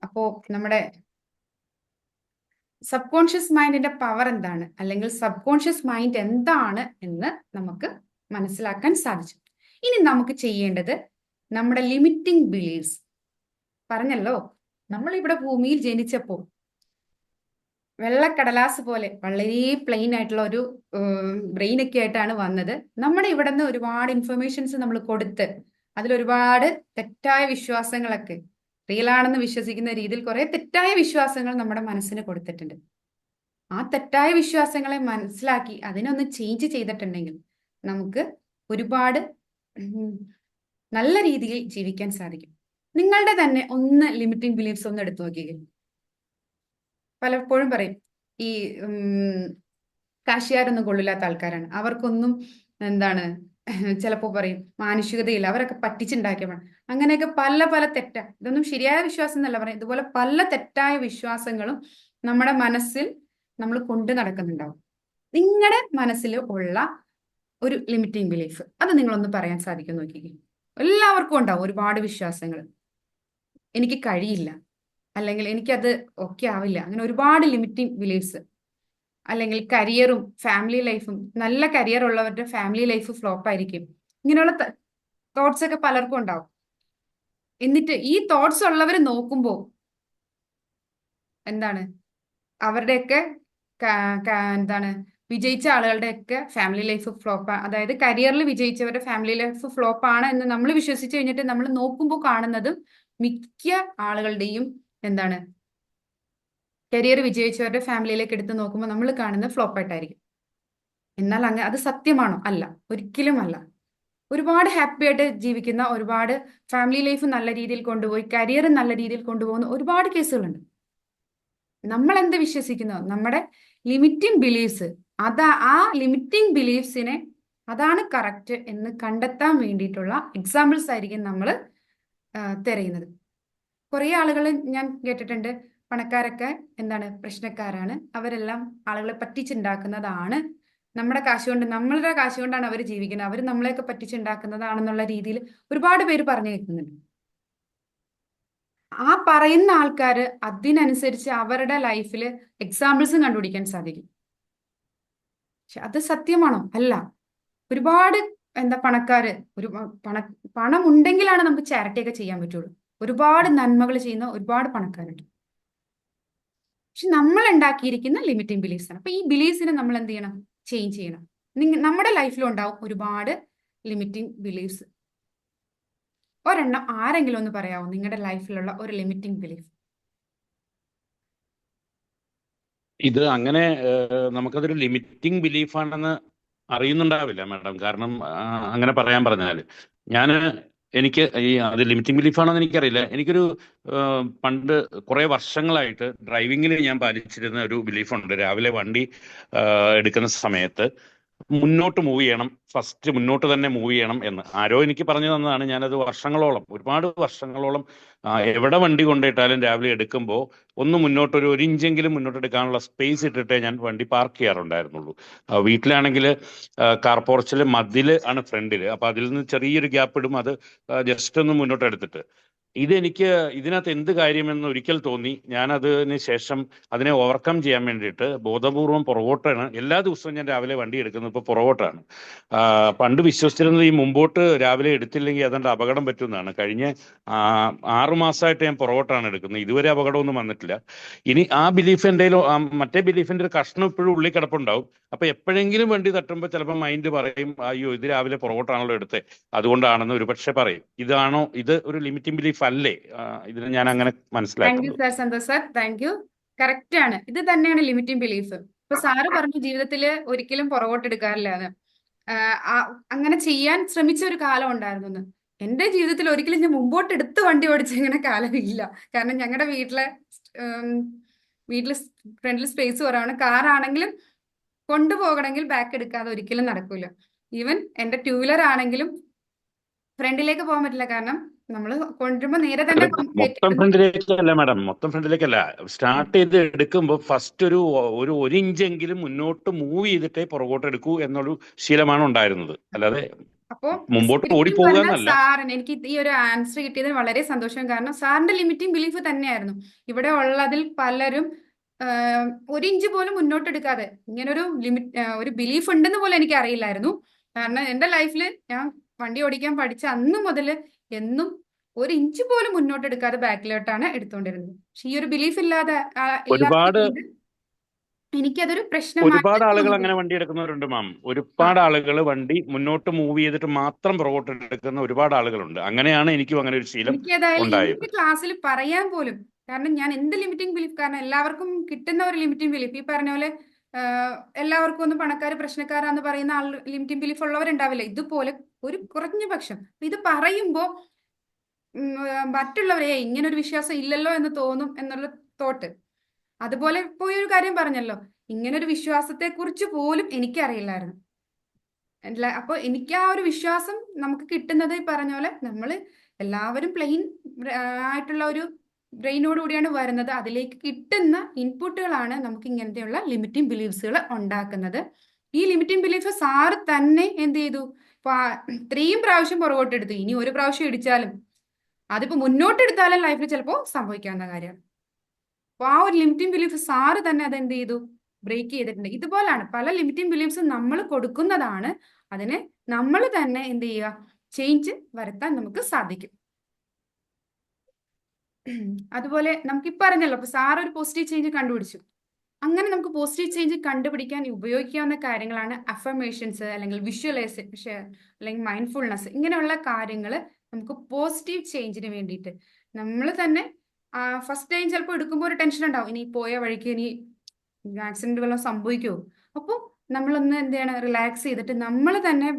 അപ്പോ നമ്മുടെ സബ് കോൺഷ്യസ് മൈൻഡിന്റെ പവർ എന്താണ്, അല്ലെങ്കിൽ സബ് കോൺഷ്യസ് മൈൻഡ് എന്താണ് എന്ന് നമുക്ക് മനസ്സിലാക്കാൻ സാധിച്ചു. ഇനി നമുക്ക് ചെയ്യേണ്ടത് നമ്മുടെ ലിമിറ്റിംഗ് ബിലീവ്സ്. പറഞ്ഞല്ലോ, നമ്മൾ ഇവിടെ ഭൂമിയിൽ ജനിച്ചപ്പോൾ വെള്ളക്കടലാസ് പോലെ വളരെ പ്ലെയിൻ ആയിട്ടുള്ള ഒരു ബ്രെയിൻ ഒക്കെ ആയിട്ടാണ് വന്നത്. നമ്മുടെ ഇവിടെ നിന്ന് ഒരുപാട് ഇൻഫർമേഷൻസ് നമ്മൾ കൊടുത്ത് അതിലൊരുപാട് തെറ്റായ വിശ്വാസങ്ങളൊക്കെ, റിയലാണെന്ന് വിശ്വസിക്കുന്ന രീതിയിൽ കുറെ തെറ്റായ വിശ്വാസങ്ങൾ നമ്മുടെ മനസ്സിന് കൊടുത്തിട്ടുണ്ട്. ആ തെറ്റായ വിശ്വാസങ്ങളെ മനസ്സിലാക്കി അതിനൊന്ന് ചേഞ്ച് ചെയ്തിട്ടുണ്ടെങ്കിൽ നമുക്ക് ഒരുപാട് നല്ല രീതിയിൽ ജീവിക്കാൻ സാധിക്കും. നിങ്ങളുടെ തന്നെ ഒന്ന് ലിമിറ്റിംഗ് ബിലീഫ്സ് ഒന്ന് എടുത്തു നോക്കിയേ. പലപ്പോഴും പറയും ഈ കാശുകാരൊന്നും കൊള്ളില്ലാത്ത ആൾക്കാരാണ്, അവർക്കൊന്നും എന്താണ് ചിലപ്പോ പറയും മാനുഷികതയില്ല, അവരൊക്കെ പറ്റിച്ചുണ്ടാക്കിയതാണ്. അങ്ങനെയൊക്കെ പല പല ഇതൊന്നും ശരിയായ വിശ്വാസം എന്നല്ല പറയും. ഇതുപോലെ പല തെറ്റായ വിശ്വാസങ്ങളും നമ്മുടെ മനസ്സിൽ നമ്മൾ കൊണ്ടു നടക്കുന്നുണ്ടാവും. നിങ്ങളുടെ മനസ്സിൽ ഉള്ള ഒരു ലിമിറ്റിംഗ് ബിലീഫ് അത് നിങ്ങളൊന്ന് പറയാൻ സാധിക്കും നോക്കിക്കേ. എല്ലാവർക്കും ഉണ്ടാവും ഒരുപാട് വിശ്വാസങ്ങൾ. എനിക്ക് കഴിയില്ല, അല്ലെങ്കിൽ എനിക്കത് ഒക്കെ ആവില്ല, അങ്ങനെ ഒരുപാട് ലിമിറ്റിംഗ് ബിലീഫ്സ്. അല്ലെങ്കിൽ കരിയറും ഫാമിലി ലൈഫും, നല്ല കരിയർ ഉള്ളവരുടെ ഫാമിലി ലൈഫ് ഫ്ലോപ്പ് ആയിരിക്കും. ഇങ്ങനെയുള്ള തോട്ട്സ് ഒക്കെ പലർക്കും ഉണ്ടാവും. എന്നിട്ട് ഈ തോട്ട്സ് ഉള്ളവർ നോക്കുമ്പോൾ എന്താണ് അവരുടെയൊക്കെ എന്താണ് വിജയിച്ച ആളുകളുടെയൊക്കെ ഫാമിലി ലൈഫ് ഫ്ലോപ്പ്, അതായത് കരിയറിൽ വിജയിച്ചവരുടെ ഫാമിലി ലൈഫ് ഫ്ലോപ്പ് ആണ് എന്ന് നമ്മൾ വിശ്വസിച്ച് കഴിഞ്ഞിട്ട് നമ്മൾ നോക്കുമ്പോൾ കാണുന്നതും മിക്ക ആളുകളുടെയും എന്താണ് കരിയർ വിജയിച്ചവരുടെ ഫാമിലിയിലേക്ക് എടുത്ത് നോക്കുമ്പോൾ നമ്മൾ കാണുന്നത് ഫ്ലോപ്പ് ആയിട്ടായിരിക്കും. എന്നാൽ അങ്ങനെ അത് സത്യമാണോ? അല്ല, ഒരിക്കലും അല്ല. ഒരുപാട് ഹാപ്പി ആയിട്ട് ജീവിക്കുന്ന, ഒരുപാട് ഫാമിലി ലൈഫ് നല്ല രീതിയിൽ കൊണ്ടുപോയി കരിയർ നല്ല രീതിയിൽ കൊണ്ടുപോകുന്ന ഒരുപാട് കേസുകളുണ്ട്. നമ്മൾ എന്ത് വിശ്വസിക്കുന്നോ, നമ്മുടെ ലിമിറ്റിംഗ് ബിലീഫ്സ്, ആ ലിമിറ്റിംഗ് ബിലീഫ്സിനെ അതാണ് കറക്റ്റ് എന്ന് കണ്ടെത്താൻ വേണ്ടിയിട്ടുള്ള എക്സാമ്പിൾസ് ആയിരിക്കും നമ്മൾ തിരയുന്നത്. കുറേ ആളുകൾ ഞാൻ കേട്ടിട്ടുണ്ട്, പണക്കാരൊക്കെ എന്താണ് പ്രശ്നക്കാരാണ്, അവരെല്ലാം ആളുകളെ പറ്റിച്ചുണ്ടാക്കുന്നതാണ്, നമ്മളുടെ കാശ് കൊണ്ടാണ് അവർ ജീവിക്കുന്നത്, അവർ നമ്മളെയൊക്കെ പറ്റിച്ചുണ്ടാക്കുന്നതാണെന്നുള്ള രീതിയിൽ ഒരുപാട് പേര് പറഞ്ഞു കേൾക്കുന്നുണ്ട്. ആ പറയുന്ന ആൾക്കാർ അതിനനുസരിച്ച് അവരുടെ ലൈഫിൽ എക്സാമ്പിൾസും കണ്ടുപിടിക്കാൻ സാധിക്കും. പക്ഷെ അത് സത്യമാണോ? അല്ല. ഒരുപാട് പണക്കാര്, പണം ഉണ്ടെങ്കിലാണ് നമുക്ക് ചാരിറ്റി ഒക്കെ ചെയ്യാൻ പറ്റുള്ളൂ. ഒരുപാട് നന്മകൾ ചെയ്യുന്ന ഒരുപാട് പണക്കാരുണ്ട്. പക്ഷെ നമ്മൾ ഉണ്ടാക്കിയിരിക്കുന്ന ലിമിറ്റിംഗ് ബിലീഫ്സ് ആണ്. അപ്പൊ ഈ ബിലീഫ്സിനെ നമ്മൾ എന്ത് ചെയ്യണം? ചേഞ്ച് ചെയ്യണം. നമ്മുടെ ലൈഫിൽ ഉണ്ടാവും ഒരുപാട് ലിമിറ്റിംഗ് ബിലീഫ്സ്. ഒരെണ്ണം ആരെങ്കിലും ഒന്ന് പറയാമോ, നിങ്ങളുടെ ലൈഫിലുള്ള ഒരു ലിമിറ്റിംഗ് ബിലീഫ്? ഇത് അങ്ങനെ നമുക്കതൊരു ലിമിറ്റിംഗ് ബിലീഫാണെന്ന് അറിയുന്നുണ്ടാവില്ല മാഡം. കാരണം അങ്ങനെ പറയാൻ പറഞ്ഞാൽ എനിക്ക് അത് ലിമിറ്റിംഗ് ബിലീഫാണെന്ന് എനിക്കറിയില്ല. എനിക്കൊരു പണ്ട് കുറേ വർഷങ്ങളായിട്ട് ഡ്രൈവിങ്ങിൽ ഞാൻ പാലിച്ചിരുന്ന ഒരു ബിലീഫുണ്ട്. രാവിലെ വണ്ടി എടുക്കുന്ന സമയത്ത് മുന്നോട്ട് മൂവ് ചെയ്യണം, ഫസ്റ്റ് മുന്നോട്ട് തന്നെ മൂവ് ചെയ്യണം എന്ന് ആരോ എനിക്ക് പറഞ്ഞു തന്നതാണ്. ഞാനത് ഒരുപാട് വർഷങ്ങളോളം എവിടെ വണ്ടി കൊണ്ടിട്ടാലും രാവിലെ എടുക്കുമ്പോൾ ഒന്ന് മുന്നോട്ടൊരു ഇഞ്ചെങ്കിലും മുന്നോട്ട് എടുക്കാനുള്ള സ്പേസ് ഇട്ടിട്ടേ ഞാൻ വണ്ടി പാർക്ക് ചെയ്യാറുണ്ടായിരുന്നുള്ളൂ. വീട്ടിലാണെങ്കിൽ കാർ പോർച്ചിൽ മതിൽ ആണ് ഫ്രണ്ടിൽ, അപ്പൊ അതിൽ നിന്ന് ചെറിയൊരു ഗ്യാപ്പ് ഇടും, അത് ജസ്റ്റ് ഒന്ന് മുന്നോട്ട് എടുത്തിട്ട്. ഇതിനകത്ത് എന്ത് കാര്യമെന്ന് ഒരിക്കൽ തോന്നി. ഞാനതിന് ശേഷം അതിനെ ഓവർകം ചെയ്യാൻ വേണ്ടിയിട്ട് ബോധപൂർവം പുറകോട്ടാണ് എല്ലാ ദിവസവും ഞാൻ രാവിലെ വണ്ടി എടുക്കുന്നത്. ഇപ്പോൾ പുറകോട്ടാണ്. പണ്ട് വിശ്വസിച്ചിരുന്നത് ഈ മുമ്പോട്ട് രാവിലെ എടുത്തില്ലെങ്കിൽ അതുകൊണ്ട് അപകടം പറ്റുമെന്നാണ്. കഴിഞ്ഞ 6 മാസമായിട്ട് ഞാൻ പുറകോട്ടാണ് എടുക്കുന്നത്. ഇതുവരെ അപകടമൊന്നും വന്നിട്ടില്ല. ഇനി ആ ബിലീഫ് മറ്റേ ബിലീഫിന്റെ ഒരു കഷ്ണം ഇപ്പോഴും ഉള്ളിൽ കിടപ്പുണ്ടാവും. അപ്പൊ എപ്പോഴെങ്കിലും വണ്ടി തട്ടുമ്പോൾ ചിലപ്പോൾ മൈൻഡ് പറയും, അയ്യോ ഇത് രാവിലെ പുറകോട്ടാണല്ലോ എടുത്തേ, അതുകൊണ്ടാണെന്ന് ഒരു പക്ഷെ പറയും. ഇത് ഒരു ലിമിറ്റിംഗ് ബിലീഫ് അല്ലേ? ഇതിന് ഞാൻ അങ്ങനെ മനസ്സിലാക്കുന്നു. Thank you Santhosh sir, thank you. Correct ആണ്, ഇത് തന്നെയാണ് ലിമിറ്റിംഗ് ബിലീഫ്. ഇപ്പൊ സാറ് പറഞ്ഞു ജീവിതത്തിൽ ഒരിക്കലും പുറകോട്ട് എടുക്കാറില്ല എന്ന്. അങ്ങനെ ചെയ്യാൻ ശ്രമിച്ച ഒരു കാലം ഉണ്ടായിരുന്നു. എന്റെ ജീവിതത്തിൽ ഒരിക്കലും ഞാൻ മുമ്പോട്ട് എടുത്ത് വണ്ടി ഓടിച്ച ഇങ്ങനെ കാലമില്ല. കാരണം ഞങ്ങളുടെ വീട്ടിലെ ഫ്രണ്ടിൽ സ്പേസ് കുറവാണ്. കാറാണെങ്കിലും കൊണ്ടുപോകണമെങ്കിൽ ബാക്ക് എടുക്കാതെ ഒരിക്കലും നടക്കൂല. ഈവൻ എന്റെ 2 വീലർ ആണെങ്കിലും ഫ്രണ്ടിലേക്ക് പോകാൻ പറ്റില്ല, കാരണം നമ്മൾ കൊണ്ടുവരുമ്പോ നേരെ തന്നെ അത് മൊത്തം ഫ്രണ്ടിലേക്കല്ല മാഡം, മൊത്തം ഫ്രണ്ടിലേക്കല്ല. സ്റ്റാർട്ട് ചെയ്ത് എടുക്കുമ്പോൾ ഫസ്റ്റ് ഒരു ഇഞ്ചെങ്കിലും മുന്നോട്ട് മൂവ് ചെയ്തിട്ടേ പുറകോട്ട് എടുക്കൂ എന്നൊരു ശീലമാണ് ഉണ്ടായിരുന്നത്. അല്ലാതെ അപ്പോ മുമ്പോട്ട് ശരിക്കും ഓടിപ്പോവുക പറഞ്ഞാൽ എന്നല്ല. സാറിന് എനിക്ക് ഈ ഒരു ആൻസർ കിട്ടിയതിന് വളരെ സന്തോഷം. കാരണം സാറിന്റെ ലിമിറ്റിംഗ് ബിലീഫ് തന്നെയായിരുന്നു. ഇവിടെ ഉള്ളതിൽ പലരും ഒരു ഇഞ്ച് പോലും മുന്നോട്ട് എടുക്കാതെ ഇങ്ങനൊരു ഒരു ബിലീഫ് ഉണ്ടെന്ന് പോലും എനിക്ക് അറിയില്ലായിരുന്നു. കാരണം എന്റെ ലൈഫിൽ ഞാൻ വണ്ടി ഓടിക്കാൻ പഠിച്ച അന്ന് മുതൽ എന്നും ഒരു ഇഞ്ച് പോലും മുന്നോട്ട് എടുക്കാതെ ബാക്കിലോട്ടാണ് എടുത്തുകൊണ്ടിരുന്നത്. പക്ഷെ ഈ ഒരു ബിലീഫ് ഇല്ലാതെ ഒരുപാട് എനിക്കതൊരു ഒരുപാട് പ്രശ്നമായിട്ട് ആളുകൾ തോന്നിയിട്ടുണ്ട്. അങ്ങനെ വണ്ടി എടുക്കുന്നവരുണ്ട് മാം. ഒരുപാട് ആളുകൾ വണ്ടി മുന്നോട്ട് മൂവ് ചെയ്തിട്ട് മാത്രം പുറകോട്ട് എടുക്കുന്ന ഒരുപാട് ആളുകളുണ്ട്. അങ്ങനെയാണ് എനിക്കും അങ്ങനെ ഒരു ശീലം എനിക്കേതായാലും ഉണ്ടായത്. എന്റെ ക്ലാസ്സിൽ പറയാൻ പോലും, കാരണം ഞാൻ എന്ത് ലിമിറ്റിംഗ് ബിലീഫ്, കാരണം എല്ലാവർക്കും കിട്ടുന്ന ഒരു ലിമിറ്റിംഗ് ബിലീഫ് ഈ പറഞ്ഞ പോലെ എല്ലാവർക്കും ഒന്നും പണക്കാര് പ്രശ്നക്കാരാന്ന് പറയുന്ന ആൾ ലിമിറ്റിംഗ് ബിലീഫ് ഉള്ളവരുണ്ടാവില്ല. ഇതുപോലെ ഒരു കുറഞ്ഞ പക്ഷം ഇത് പറയുമ്പോ മറ്റുള്ളവരെ ഇങ്ങനെ ഒരു വിശ്വാസം ഇല്ലല്ലോ എന്ന് തോന്നും എന്നുള്ള തോട്ട്. അതുപോലെ ഇപ്പൊ ഒരു കാര്യം പറഞ്ഞല്ലോ, ഇങ്ങനെ ഒരു വിശ്വാസത്തെ കുറിച്ച് പോലും എനിക്കറിയില്ലായിരുന്നു. അപ്പൊ എനിക്ക് ആ ഒരു വിശ്വാസം നമുക്ക് കിട്ടുന്നത് ഈ പറഞ്ഞ പോലെ നമ്മൾ എല്ലാവരും പ്ലെയിൻ ആയിട്ടുള്ള ഒരു ബ്രെയിനോട് കൂടിയാണ് വരുന്നത്. അതിലേക്ക് കിട്ടുന്ന ഇൻപുട്ടുകളാണ് നമുക്ക് ഇങ്ങനത്തെയുള്ള ലിമിറ്റിംഗ് ബിലീഫ്സുകൾ ഉണ്ടാക്കുന്നത്. ഈ ലിമിറ്റിംഗ് ബിലീഫ് സാറ് തന്നെ എന്ത് ചെയ്തു, ഇത്രയും പ്രാവശ്യം പുറകോട്ട് എടുത്തു. ഇനി ഒരു പ്രാവശ്യം ഇടിച്ചാലും അതിപ്പോ മുന്നോട്ട് എടുത്താലും ലൈഫിൽ ചിലപ്പോൾ സംഭവിക്കാവുന്ന കാര്യമാണ്. അപ്പൊ ആ ഒരു ലിമിറ്റിംഗ് ബിലീഫ് സാറ് തന്നെ അത് എന്ത് ചെയ്തു, ബ്രേക്ക് ചെയ്തിട്ടുണ്ട്. ഇതുപോലാണ് പല ലിമിറ്റിംഗ് ബിലീഫ്സും നമ്മൾ കൊടുക്കുന്നതാണ്. അതിനെ നമ്മൾ തന്നെ എന്ത് ചെയ്യുക, ചേഞ്ച് വരുത്താൻ നമുക്ക് സാധിക്കും. അതുപോലെ നമുക്ക് ഇപ്പൊ പറഞ്ഞല്ലോ, അപ്പൊ സാറ് ഒരു പോസിറ്റീവ് ചേഞ്ച് കണ്ടുപിടിച്ചു. അങ്ങനെ നമുക്ക് പോസിറ്റീവ് ചേഞ്ച് കണ്ടുപിടിക്കാൻ ഉപയോഗിക്കാവുന്ന കാര്യങ്ങളാണ് അഫർമേഷൻസ്, അല്ലെങ്കിൽ വിഷ്വലൈസേഷൻ, അല്ലെങ്കിൽ മൈൻഡ്ഫുൾനെസ്. ഇങ്ങനെയുള്ള കാര്യങ്ങൾ നമുക്ക് പോസിറ്റീവ് ചേഞ്ചിന് വേണ്ടിയിട്ട് നമ്മൾ തന്നെ ഫസ്റ്റ് ടൈം ചിലപ്പോൾ എടുക്കുമ്പോൾ ഒരു ടെൻഷൻ ഉണ്ടാവും, ഇനി പോയ വഴിക്ക് ഇനി ആക്സിഡന്റ് വല്ലതും സംഭവിക്കുമോ. അപ്പോൾ നമ്മളൊന്ന് എന്ത് ചെയ്യണം, റിലാക്സ് ചെയ്തിട്ട് നമ്മൾ തന്നെ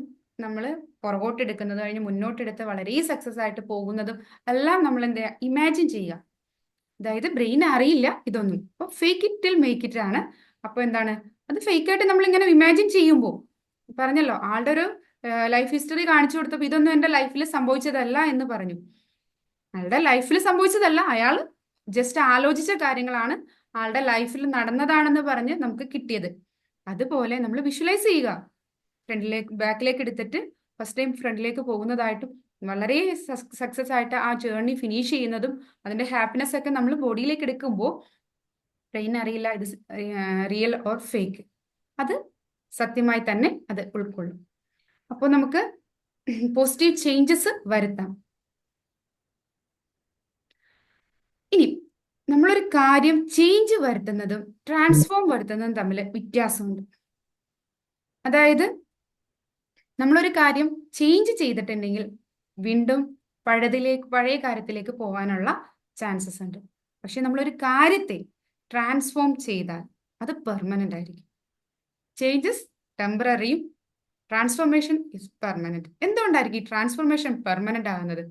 നമ്മൾ പുറകോട്ട് എടുക്കുന്നത് കഴിഞ്ഞ് മുന്നോട്ടെടുത്ത് വളരെ സക്സസ് ആയിട്ട് പോകുന്നതും എല്ലാം നമ്മൾ എന്ത് ചെയ്യുക, ഇമാജിൻ ചെയ്യുക. അതായത് ബ്രെയിൻ അറിയില്ല ഇതൊന്നും. അപ്പൊ fake it till make it ആണ്. അപ്പൊ എന്താണ്, അത് ഫേക്ക് ആയിട്ട് നമ്മൾ ഇങ്ങനെ ഇമാജിൻ ചെയ്യുമ്പോൾ, പറഞ്ഞല്ലോ ആളുടെ ഒരു ലൈഫ് ഹിസ്റ്ററി കാണിച്ചു കൊടുത്തപ്പോൾ ഇതൊന്നും എന്റെ ലൈഫിൽ സംഭവിച്ചതല്ല എന്ന് പറഞ്ഞു. അയാളുടെ ലൈഫിൽ സംഭവിച്ചതല്ല, അയാൾ ജസ്റ്റ് ആലോചിച്ച കാര്യങ്ങളാണ് ആളുടെ ലൈഫിൽ നടന്നതാണെന്ന് പറഞ്ഞ് നമുക്ക് കിട്ടിയത്. അതുപോലെ നമ്മൾ വിഷ്വലൈസ് ചെയ്യുക, ഫ്രണ്ടിലേക്ക് ബാക്കിലേക്ക് എടുത്തിട്ട് ഫസ്റ്റ് ടൈം ഫ്രണ്ടിലേക്ക് പോകുന്നതായിട്ടും വളരെ സക്സസ് ആയിട്ട് ആ ജേർണി ഫിനിഷ് ചെയ്യുന്നതും അതിന്റെ ഹാപ്പിനെസ് ഒക്കെ നമ്മൾ ബോഡിയിലേക്ക് എടുക്കുമ്പോൾ ബ്രെയിൻ അറിയില്ല ഇത് റിയൽ ഓർ ഫേക്ക്. അത് സത്യമായി തന്നെ അത് ഉൾക്കൊള്ളും. അപ്പോൾ നമുക്ക് പോസിറ്റീവ് ചേഞ്ചസ് വരുത്താം. ഇനി നമ്മളൊരു കാര്യം ചേഞ്ച് വരുത്തുന്നതും ട്രാൻസ്ഫോം വരുത്തുന്നതും തമ്മിൽ വ്യത്യാസമുണ്ട്. അതായത് നമ്മളൊരു കാര്യം ചേഞ്ച് ചെയ്തിട്ടുണ്ടെങ്കിൽ വീണ്ടും പഴയ കാര്യത്തിലേക്ക് പോകാനുള്ള ചാൻസസ് ഉണ്ട്. പക്ഷെ നമ്മളൊരു കാര്യത്തെ ട്രാൻസ്ഫോം ചെയ്താൽ അത് പെർമനന്റ് ആയിരിക്കും. ചേഞ്ചസ് ടെമ്പററിയും ട്രാൻസ്ഫോർമേഷൻ ഇസ് പെർമനന്റ്. എന്തുകൊണ്ടായിരിക്കും ഈ ട്രാൻസ്ഫോർമേഷൻ പെർമനന്റ് ആകുന്നത്?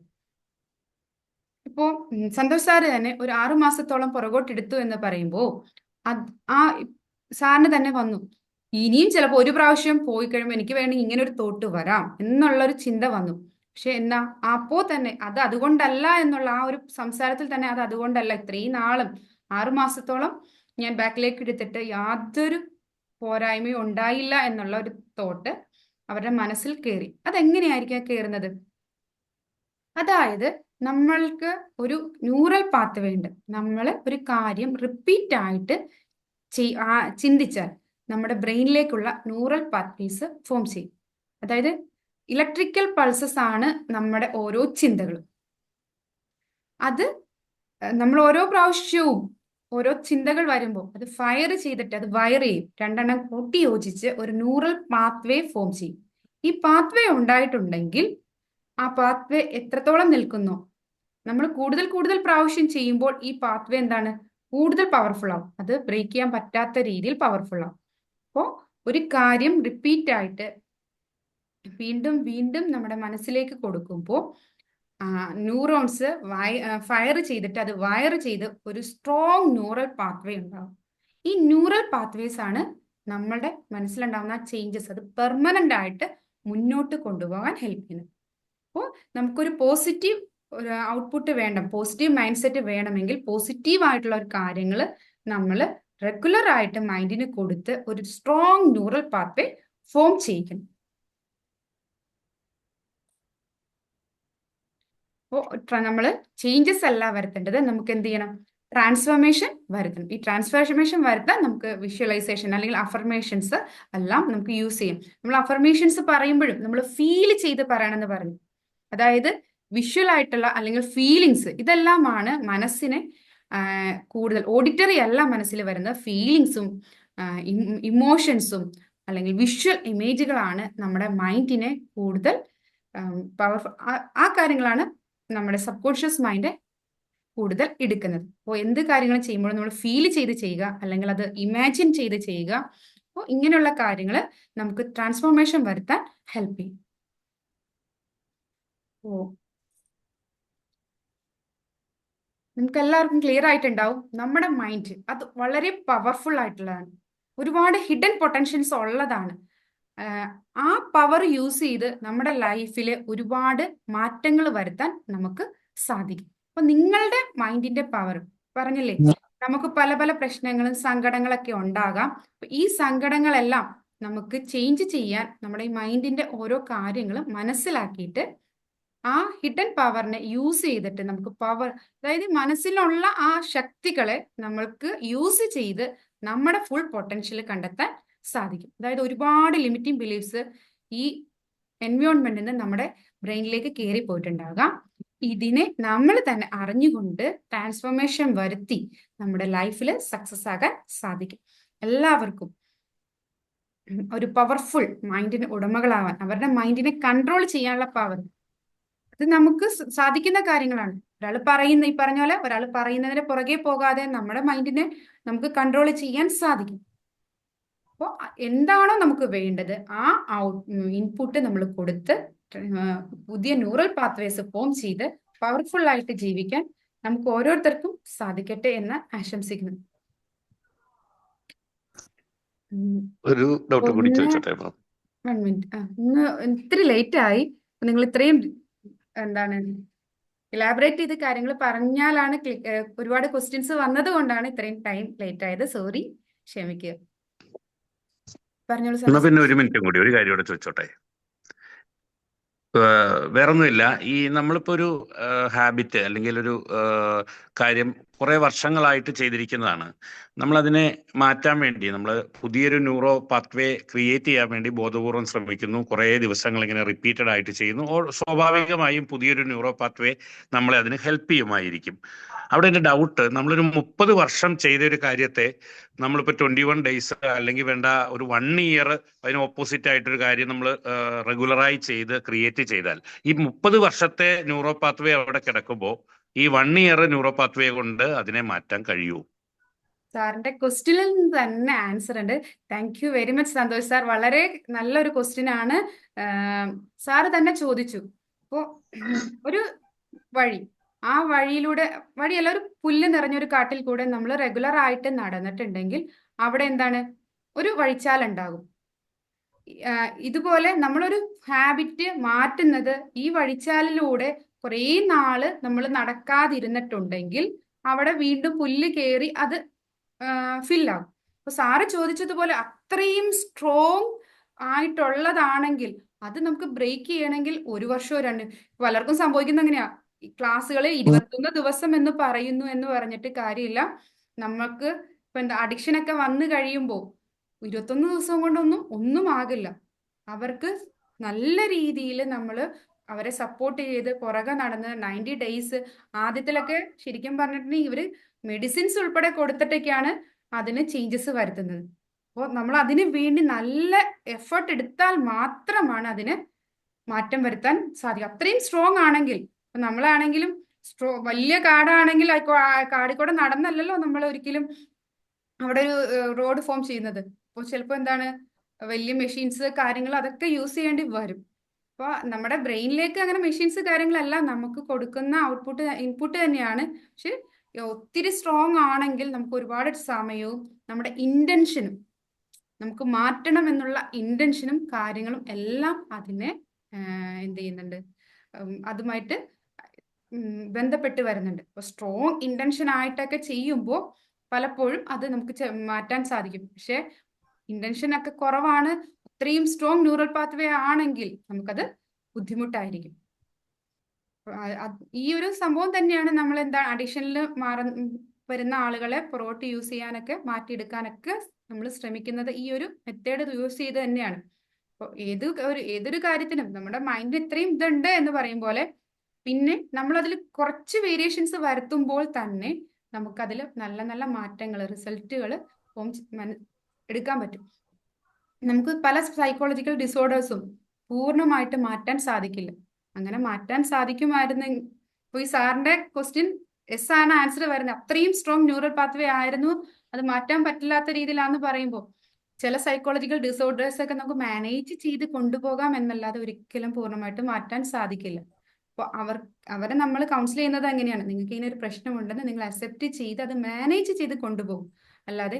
ഇപ്പോ സന്തോഷ് സാറ് തന്നെ ഒരു 6 മാസത്തോളം പുറകോട്ട് എടുത്തു എന്ന് പറയുമ്പോൾ ആ സാറിന് തന്നെ വന്നു, ഇനിയും ചിലപ്പോൾ ഒരു പ്രാവശ്യം പോയി കഴിയുമ്പോൾ എനിക്ക് വേണമെങ്കിൽ ഇങ്ങനെ ഒരു തോട്ട് വരാം എന്നുള്ളൊരു ചിന്ത വന്നു. പക്ഷെ എന്നാ അപ്പോ തന്നെ അത് അതുകൊണ്ടല്ല എന്നുള്ള ആ ഒരു സംസാരത്തിൽ തന്നെ അത് അതുകൊണ്ടല്ല, ഇത്രയും നാളും 6 മാസത്തോളം ഞാൻ ബാക്കിലേക്ക് എടുത്തിട്ട് യാതൊരു പോരായ്മയും ഉണ്ടായില്ല എന്നുള്ള ഒരു തോട്ട് അവരുടെ മനസ്സിൽ കയറി. അതെങ്ങനെയായിരിക്കും കയറുന്നത്? അതായത് നമ്മൾക്ക് ഒരു ന്യൂറൽ പാത്ത് ഉണ്ട്. നമ്മൾ ഒരു കാര്യം റിപ്പീറ്റ് ആയിട്ട് ചിന്തിച്ചാൽ നമ്മുടെ ബ്രെയിനിലേക്കുള്ള ന്യൂറൽ പാത്വേസ് ഫോം ചെയ്യും. അതായത് ഇലക്ട്രിക്കൽ പൾസസ് ആണ് നമ്മുടെ ഓരോ ചിന്തകളും. അത് നമ്മൾ ഓരോ പ്രാവശ്യവും ഓരോ ചിന്തകൾ വരുമ്പോൾ അത് ഫയർ ചെയ്തിട്ട് അത് വയർ ചെയ്യും. 2 എണ്ണം കൂട്ടി യോജിച്ച് ഒരു ന്യൂറൽ പാത്വേ ഫോം ചെയ്യും. ഈ പാത്വേ ഉണ്ടായിട്ടുണ്ടെങ്കിൽ ആ പാത്വേ എത്രത്തോളം നിൽക്കുന്നോ, നമ്മൾ കൂടുതൽ പ്രാവശ്യം ചെയ്യുമ്പോൾ ഈ പാത്വേ എന്താണ്, കൂടുതൽ പവർഫുൾ ആവും. അത് ബ്രേക്ക് ചെയ്യാൻ പറ്റാത്ത രീതിയിൽ പവർഫുൾ ആവും. അപ്പോൾ ഒരു കാര്യം റിപ്പീറ്റ് ആയിട്ട് വീണ്ടും വീണ്ടും നമ്മുടെ മനസ്സിലേക്ക് കൊടുക്കുമ്പോൾ ന്യൂറോൺസ് ഫയർ ചെയ്തിട്ട് അത് വയർ ചെയ്ത് ഒരു സ്ട്രോങ് ന്യൂറൽ പാത്വേ ഉണ്ടാവും. ഈ ന്യൂറൽ പാത്വേസ് ആണ് നമ്മുടെ മനസ്സിലുണ്ടാവുന്ന ചേഞ്ചസ് അത് പെർമനന്റ് ആയിട്ട് മുന്നോട്ട് കൊണ്ടുപോകാൻ ഹെൽപ്പ് ചെയ്യുന്നത്. അപ്പോൾ നമുക്കൊരു പോസിറ്റീവ് ഒരു ഔട്ട്പുട്ട് വേണം, പോസിറ്റീവ് മൈൻഡ് സെറ്റ് വേണമെങ്കിൽ പോസിറ്റീവ് ആയിട്ടുള്ള ഒരു കാര്യങ്ങൾ നമ്മൾ റെഗുലർ ആയിട്ട് മൈൻഡിന് കൊടുത്ത് ഒരു സ്ട്രോങ് ന്യൂറൽ പാത്വേ ഫോം ചെയ്യിക്കണം. അപ്പോൾ നമ്മൾ ചേഞ്ചസ് അല്ല വരുത്തേണ്ടത്, നമുക്ക് എന്ത് ചെയ്യണം, ട്രാൻസ്ഫോർമേഷൻ വരുത്തണം. ഈ ട്രാൻസ്ഫോർമേഷൻ വരുത്താൻ നമുക്ക് വിഷ്വലൈസേഷൻ അല്ലെങ്കിൽ അഫർമേഷൻസ് എല്ലാം നമുക്ക് യൂസ് ചെയ്യും. നമ്മൾ അഫർമേഷൻസ് പറയുമ്പോഴും നമ്മൾ ഫീൽ ചെയ്ത് പറയണമെന്ന് പറഞ്ഞു. അതായത് വിഷ്വൽ ആയിട്ടുള്ള അല്ലെങ്കിൽ ഫീലിങ്സ് ഇതെല്ലാമാണ് മനസ്സിനെ കൂടുതൽ, ഓഡിറ്ററി അല്ല മനസ്സിൽ വരുന്ന ഫീലിങ്സും ഇമോഷൻസും അല്ലെങ്കിൽ വിഷ്വൽ ഇമേജുകളാണ് നമ്മുടെ മൈൻഡിനെ കൂടുതൽ പവർഫുൾ. ആ കാര്യങ്ങളാണ് നമ്മുടെ സബ് കോൺഷ്യസ് മൈൻഡ് കൂടുതൽ എടുക്കുന്നത്. അപ്പോൾ എന്ത് കാര്യങ്ങൾ ചെയ്യുമ്പോഴും നമ്മൾ ഫീൽ ചെയ്ത് ചെയ്യുക അല്ലെങ്കിൽ അത് ഇമാജിൻ ചെയ്ത് ചെയ്യുക. അപ്പോൾ ഇങ്ങനെയുള്ള കാര്യങ്ങൾ നമുക്ക് ട്രാൻസ്ഫോർമേഷൻ വരുത്താൻ ഹെൽപ്പ് ചെയ്യും. നമുക്ക് എല്ലാവർക്കും ക്ലിയർ ആയിട്ടുണ്ടാവും, നമ്മുടെ മൈൻഡ് അത് വളരെ പവർഫുൾ ആയിട്ടുള്ളതാണ്, ഒരുപാട് ഹിഡൻ പൊട്ടൻഷ്യൽസ് ഉള്ളതാണ്. ആ പവർ യൂസ് ചെയ്ത് നമ്മുടെ ലൈഫിൽ ഒരുപാട് മാറ്റങ്ങൾ വരുത്താൻ നമുക്ക് സാധിക്കും. അപ്പൊ നിങ്ങളുടെ മൈൻഡിന്റെ പവർ പറഞ്ഞില്ലേ, നമുക്ക് പല പല പ്രശ്നങ്ങളും സങ്കടങ്ങളൊക്കെ ഉണ്ടാകാം. ഈ സങ്കടങ്ങളെല്ലാം നമുക്ക് ചേഞ്ച് ചെയ്യാൻ നമ്മുടെ ഈ മൈൻഡിന്റെ ഓരോ കാര്യങ്ങളും മനസ്സിലാക്കിയിട്ട് ആ ഹിഡൻ പവറിനെ യൂസ് ചെയ്തിട്ട് നമുക്ക് പവർ, അതായത് മനസ്സിലുള്ള ആ ശക്തികളെ നമ്മൾക്ക് യൂസ് ചെയ്ത് നമ്മുടെ ഫുൾ പൊട്ടൻഷ്യൽ കണ്ടെത്താൻ സാധിക്കും. അതായത് ഒരുപാട് ലിമിറ്റിംഗ് ബിലീഫ്സ് ഈ എൻവയോൺമെന്റിൽ നിന്ന് നമ്മുടെ ബ്രെയിനിലേക്ക് കയറി പോയിട്ടുണ്ടാകാം. ഇതിനെ നമ്മൾ തന്നെ അറിഞ്ഞുകൊണ്ട് ട്രാൻസ്ഫോർമേഷൻ വരുത്തി നമ്മുടെ ലൈഫിൽ സക്സസ് ആകാൻ സാധിക്കും. എല്ലാവർക്കും ഒരു പവർഫുൾ മൈൻഡിന് ഉടമകളാവാൻ, അവരുടെ മൈൻഡിനെ കൺട്രോൾ ചെയ്യാനുള്ള പവർ, ഇത് നമുക്ക് സാധിക്കുന്ന കാര്യങ്ങളാണ്. ഒരാൾ പറയുന്ന, ഈ പറഞ്ഞ പോലെ ഒരാൾ പറയുന്നതിന് പുറകെ പോകാതെ നമ്മുടെ മൈൻഡിനെ നമുക്ക് കൺട്രോൾ ചെയ്യാൻ സാധിക്കും. അപ്പോൾ എന്താണോ നമുക്ക് വേണ്ടത് ആ ഇൻപുട്ട് നമ്മൾ കൊടുത്ത് പുതിയ ന്യൂറൽ പാത്വേസ് ഫോം ചെയ്ത് പവർഫുൾ ആയിട്ട് ജീവിക്കാൻ നമുക്ക് ഓരോരുത്തർക്കും സാധിക്കട്ടെ എന്ന് ആശംസിക്കുന്നു. ഒരു ഡൗട്ട് കൂടി ചോദിച്ചോട്ടെ? 1 മിനിറ്റ്. ഇന്ന് ഇത്തിരി ലേറ്റ് ആയി. നിങ്ങൾ ഇത്രയും എന്താണ് ഇലാബറേറ്റ് ചെയ്ത് കാര്യങ്ങൾ പറഞ്ഞാലാണ് ഒരുപാട് ക്വസ്റ്റ്യൻസ് വന്നത് കൊണ്ടാണ് ഇത്രയും ടൈം ലേറ്റ് ആയത്. സോറി, ക്ഷമിക്കുക. പറഞ്ഞോളൂ സാർ. പിന്നെ 1 മിനിറ്റും കൂടി ഒരു കാര്യം കൂടെ ചോദിച്ചോട്ടെ? വേറൊന്നുമില്ല, ഈ നമ്മളിപ്പോ ഒരു ഹാബിറ്റ് അല്ലെങ്കിൽ ഒരു കാര്യം കുറെ വർഷങ്ങളായിട്ട് ചെയ്തിരിക്കുന്നതാണ്. നമ്മളതിനെ മാറ്റാൻ വേണ്ടി നമ്മൾ പുതിയൊരു ന്യൂറോ പാത്വേ ക്രിയേറ്റ് ചെയ്യാൻ വേണ്ടി ബോധപൂർവം ശ്രമിക്കുന്നു. കുറേ ദിവസങ്ങൾ ഇങ്ങനെ റിപ്പീറ്റഡ് ആയിട്ട് ചെയ്യുന്നു. സ്വാഭാവികമായും പുതിയൊരു ന്യൂറോ പാത്വേ നമ്മളെ അതിന് ഹെൽപ്പ് ചെയ്യുമായിരിക്കും. അവിടെ എൻ്റെ ഡൗട്ട്, നമ്മളൊരു 30 വർഷം ചെയ്ത ഒരു കാര്യത്തെ നമ്മളിപ്പോൾ 21 ഡേയ്സ് അല്ലെങ്കിൽ വേണ്ട ഒരു 1 ഇയർ അതിന് ഓപ്പോസിറ്റ് ആയിട്ടൊരു കാര്യം നമ്മൾ റെഗുലറായി ചെയ്ത് ക്രിയേറ്റ് ചെയ്താൽ ഈ 30 വർഷത്തെ ന്യൂറോ പാത്വേ അവിടെ കിടക്കുമ്പോൾ ഈ 1 ഇയർ ന്യൂറോ പാത്വേ കൊണ്ട് അതിനെ മാറ്റാൻ കഴിയൂ? സാറിന്റെ ക്വസ്റ്റ്യനിൽ തന്നെ ആൻസർ ഉണ്ട്. Thank you very much Santhosh sir. വളരെ നല്ലൊരു ക്വസ്റ്റ്യൻ ആണ് സാറ് തന്നെ ചോദിച്ചു. അപ്പോൾ ഒരു വഴി, ആ വഴിയല്ല, ഒരു പുല്ല് നിറഞ്ഞൊരു കാട്ടിൽ കൂടെ നമ്മൾ റെഗുലർ ആയിട്ട് നടന്നിട്ടുണ്ടെങ്കിൽ അവിടെ എന്താണ്, ഒരു വഴിച്ചാലുണ്ടാകും. ഇതുപോലെ നമ്മളൊരു ഹാബിറ്റ് മാറ്റുന്നത് ഈ വഴിച്ചാലിലൂടെ കുറേ നാള് നമ്മൾ നടക്കാതിരുന്നിട്ടുണ്ടെങ്കിൽ അവിടെ വീണ്ടും പുല്ല് കയറി അത് ഫില്ലാകും. അപ്പൊ സാറ് ചോദിച്ചതുപോലെ അത്രയും സ്ട്രോങ് ആയിട്ടുള്ളതാണെങ്കിൽ അത് നമുക്ക് ബ്രേക്ക് ചെയ്യണമെങ്കിൽ 1 വർഷമോ 2, പലർക്കും സംഭവിക്കുന്ന എങ്ങനെയാ, ക്ലാസ്സുകളിൽ 21 ദിവസം എന്ന് പറയുന്നു എന്ന് പറഞ്ഞിട്ട് കാര്യമില്ല. നമുക്ക് ഇപ്പൊ എന്താ അഡിക്ഷൻ ഒക്കെ വന്നു കഴിയുമ്പോൾ 21 ദിവസം കൊണ്ടൊന്നും ഒന്നും ആകില്ല. അവർക്ക് നല്ല രീതിയിൽ നമ്മൾ അവരെ സപ്പോർട്ട് ചെയ്ത് പുറകെ നടന്ന് 90 ഡേയ്സ് ആദ്യത്തിലൊക്കെ ശരിക്കും പറഞ്ഞിട്ടുണ്ടെങ്കിൽ ഇവര് മെഡിസിൻസ് ഉൾപ്പെടെ കൊടുത്തിട്ടൊക്കെയാണ് അതിന് ചേഞ്ചസ് വരുത്തുന്നത്. അപ്പോൾ നമ്മൾ അതിന് വേണ്ടി നല്ല എഫേർട്ട് എടുത്താൽ മാത്രമാണ് അതിന് മാറ്റം വരുത്താൻ സാധിക്കും. അത്രയും സ്ട്രോങ് ആണെങ്കിൽ, ഇപ്പൊ നമ്മളാണെങ്കിലും വലിയ കാടാണെങ്കിൽ കാടിൽ കൂടെ നടന്നല്ലല്ലോ നമ്മൾ ഒരിക്കലും അവിടെ ഒരു റോഡ് ഫോം ചെയ്യുന്നത്. അപ്പോൾ ചിലപ്പോൾ എന്താണ്, വലിയ മെഷീൻസ് കാര്യങ്ങൾ അതൊക്കെ യൂസ് ചെയ്യേണ്ടി വരും. അപ്പോൾ നമ്മുടെ ബ്രെയിനിലേക്ക് അങ്ങനെ മെഷീൻസ് കാര്യങ്ങളെല്ലാം നമുക്ക് കൊടുക്കുന്ന ഇൻപുട്ട് തന്നെയാണ്. പക്ഷെ ഒത്തിരി സ്ട്രോങ് ആണെങ്കിൽ നമുക്ക് ഒരുപാട് സമയവും നമ്മുടെ ഇന്റൻഷനും, നമുക്ക് മാറ്റണം എന്നുള്ള ഇന്റൻഷനും കാര്യങ്ങളും എല്ലാം അതിനെ എന്ത് ചെയ്യുന്നുണ്ട്, അതുമായിട്ട് ബന്ധപ്പെട്ട് വരുന്നുണ്ട്. അപ്പോൾ സ്ട്രോങ് ഇന്റൻഷൻ ആയിട്ടൊക്കെ ചെയ്യുമ്പോൾ പലപ്പോഴും അത് നമുക്ക് മാറ്റാൻ സാധിക്കും. പക്ഷെ ഇന്റൻഷൻ ഒക്കെ കുറവാണ്, അത്രയും സ്ട്രോങ് ന്യൂറൽ പാത്വേ ആണെങ്കിൽ നമുക്കത് ബുദ്ധിമുട്ടായിരിക്കും. ഈ ഒരു സംഭവം തന്നെയാണ് നമ്മൾ അഡിഷനിൽ വരുന്ന ആളുകളെ പുറകോട്ട് യൂസ് ചെയ്യാനൊക്കെ മാറ്റിയെടുക്കാനൊക്കെ നമ്മൾ ശ്രമിക്കുന്നത്. ഈ ഒരു മെത്തേഡ് യൂസ് ചെയ്ത് തന്നെയാണ്. അപ്പോൾ ഏതൊരു കാര്യത്തിനും നമ്മുടെ മൈൻഡിൽ ഇത്രയും ഇതുണ്ട് എന്ന് പറയും പോലെ പിന്നെ നമ്മളതിൽ കുറച്ച് വേരിയേഷൻസ് വരുത്തുമ്പോൾ തന്നെ നമുക്കതിൽ നല്ല നല്ല മാറ്റങ്ങൾ, റിസൾട്ടുകൾ എടുക്കാൻ പറ്റും. നമുക്ക് പല സൈക്കോളജിക്കൽ ഡിസോർഡേഴ്സും പൂർണ്ണമായിട്ട് മാറ്റാൻ സാധിക്കില്ല. അങ്ങനെ മാറ്റാൻ സാധിക്കുമായിരുന്നു. ഇപ്പോൾ ഈ സാറിന്റെ ക്വസ്റ്റ്യൻ എസ് ആണ് ആൻസർ വരുന്നത്. അത്രയും സ്ട്രോങ് ന്യൂറൽ പാത്വേ ആയിരുന്നു, അത് മാറ്റാൻ പറ്റില്ലാത്ത രീതിയിലാന്ന് പറയുമ്പോൾ ചില സൈക്കോളജിക്കൽ ഡിസോർഡേഴ്സ് ഒക്കെ നമുക്ക് മാനേജ് ചെയ്ത് കൊണ്ടുപോകാം എന്നല്ലാതെ ഒരിക്കലും പൂർണ്ണമായിട്ട് മാറ്റാൻ സാധിക്കില്ല. അപ്പോൾ അവരെ നമ്മൾ കൗൺസിൽ ചെയ്യുന്നത് എങ്ങനെയാണ്? നിങ്ങൾക്ക് ഇതിനൊരു പ്രശ്നമുണ്ടെന്ന് നിങ്ങൾ അക്സെപ്റ്റ് ചെയ്ത് അത് മാനേജ് ചെയ്ത് കൊണ്ടുപോകും. അല്ലാതെ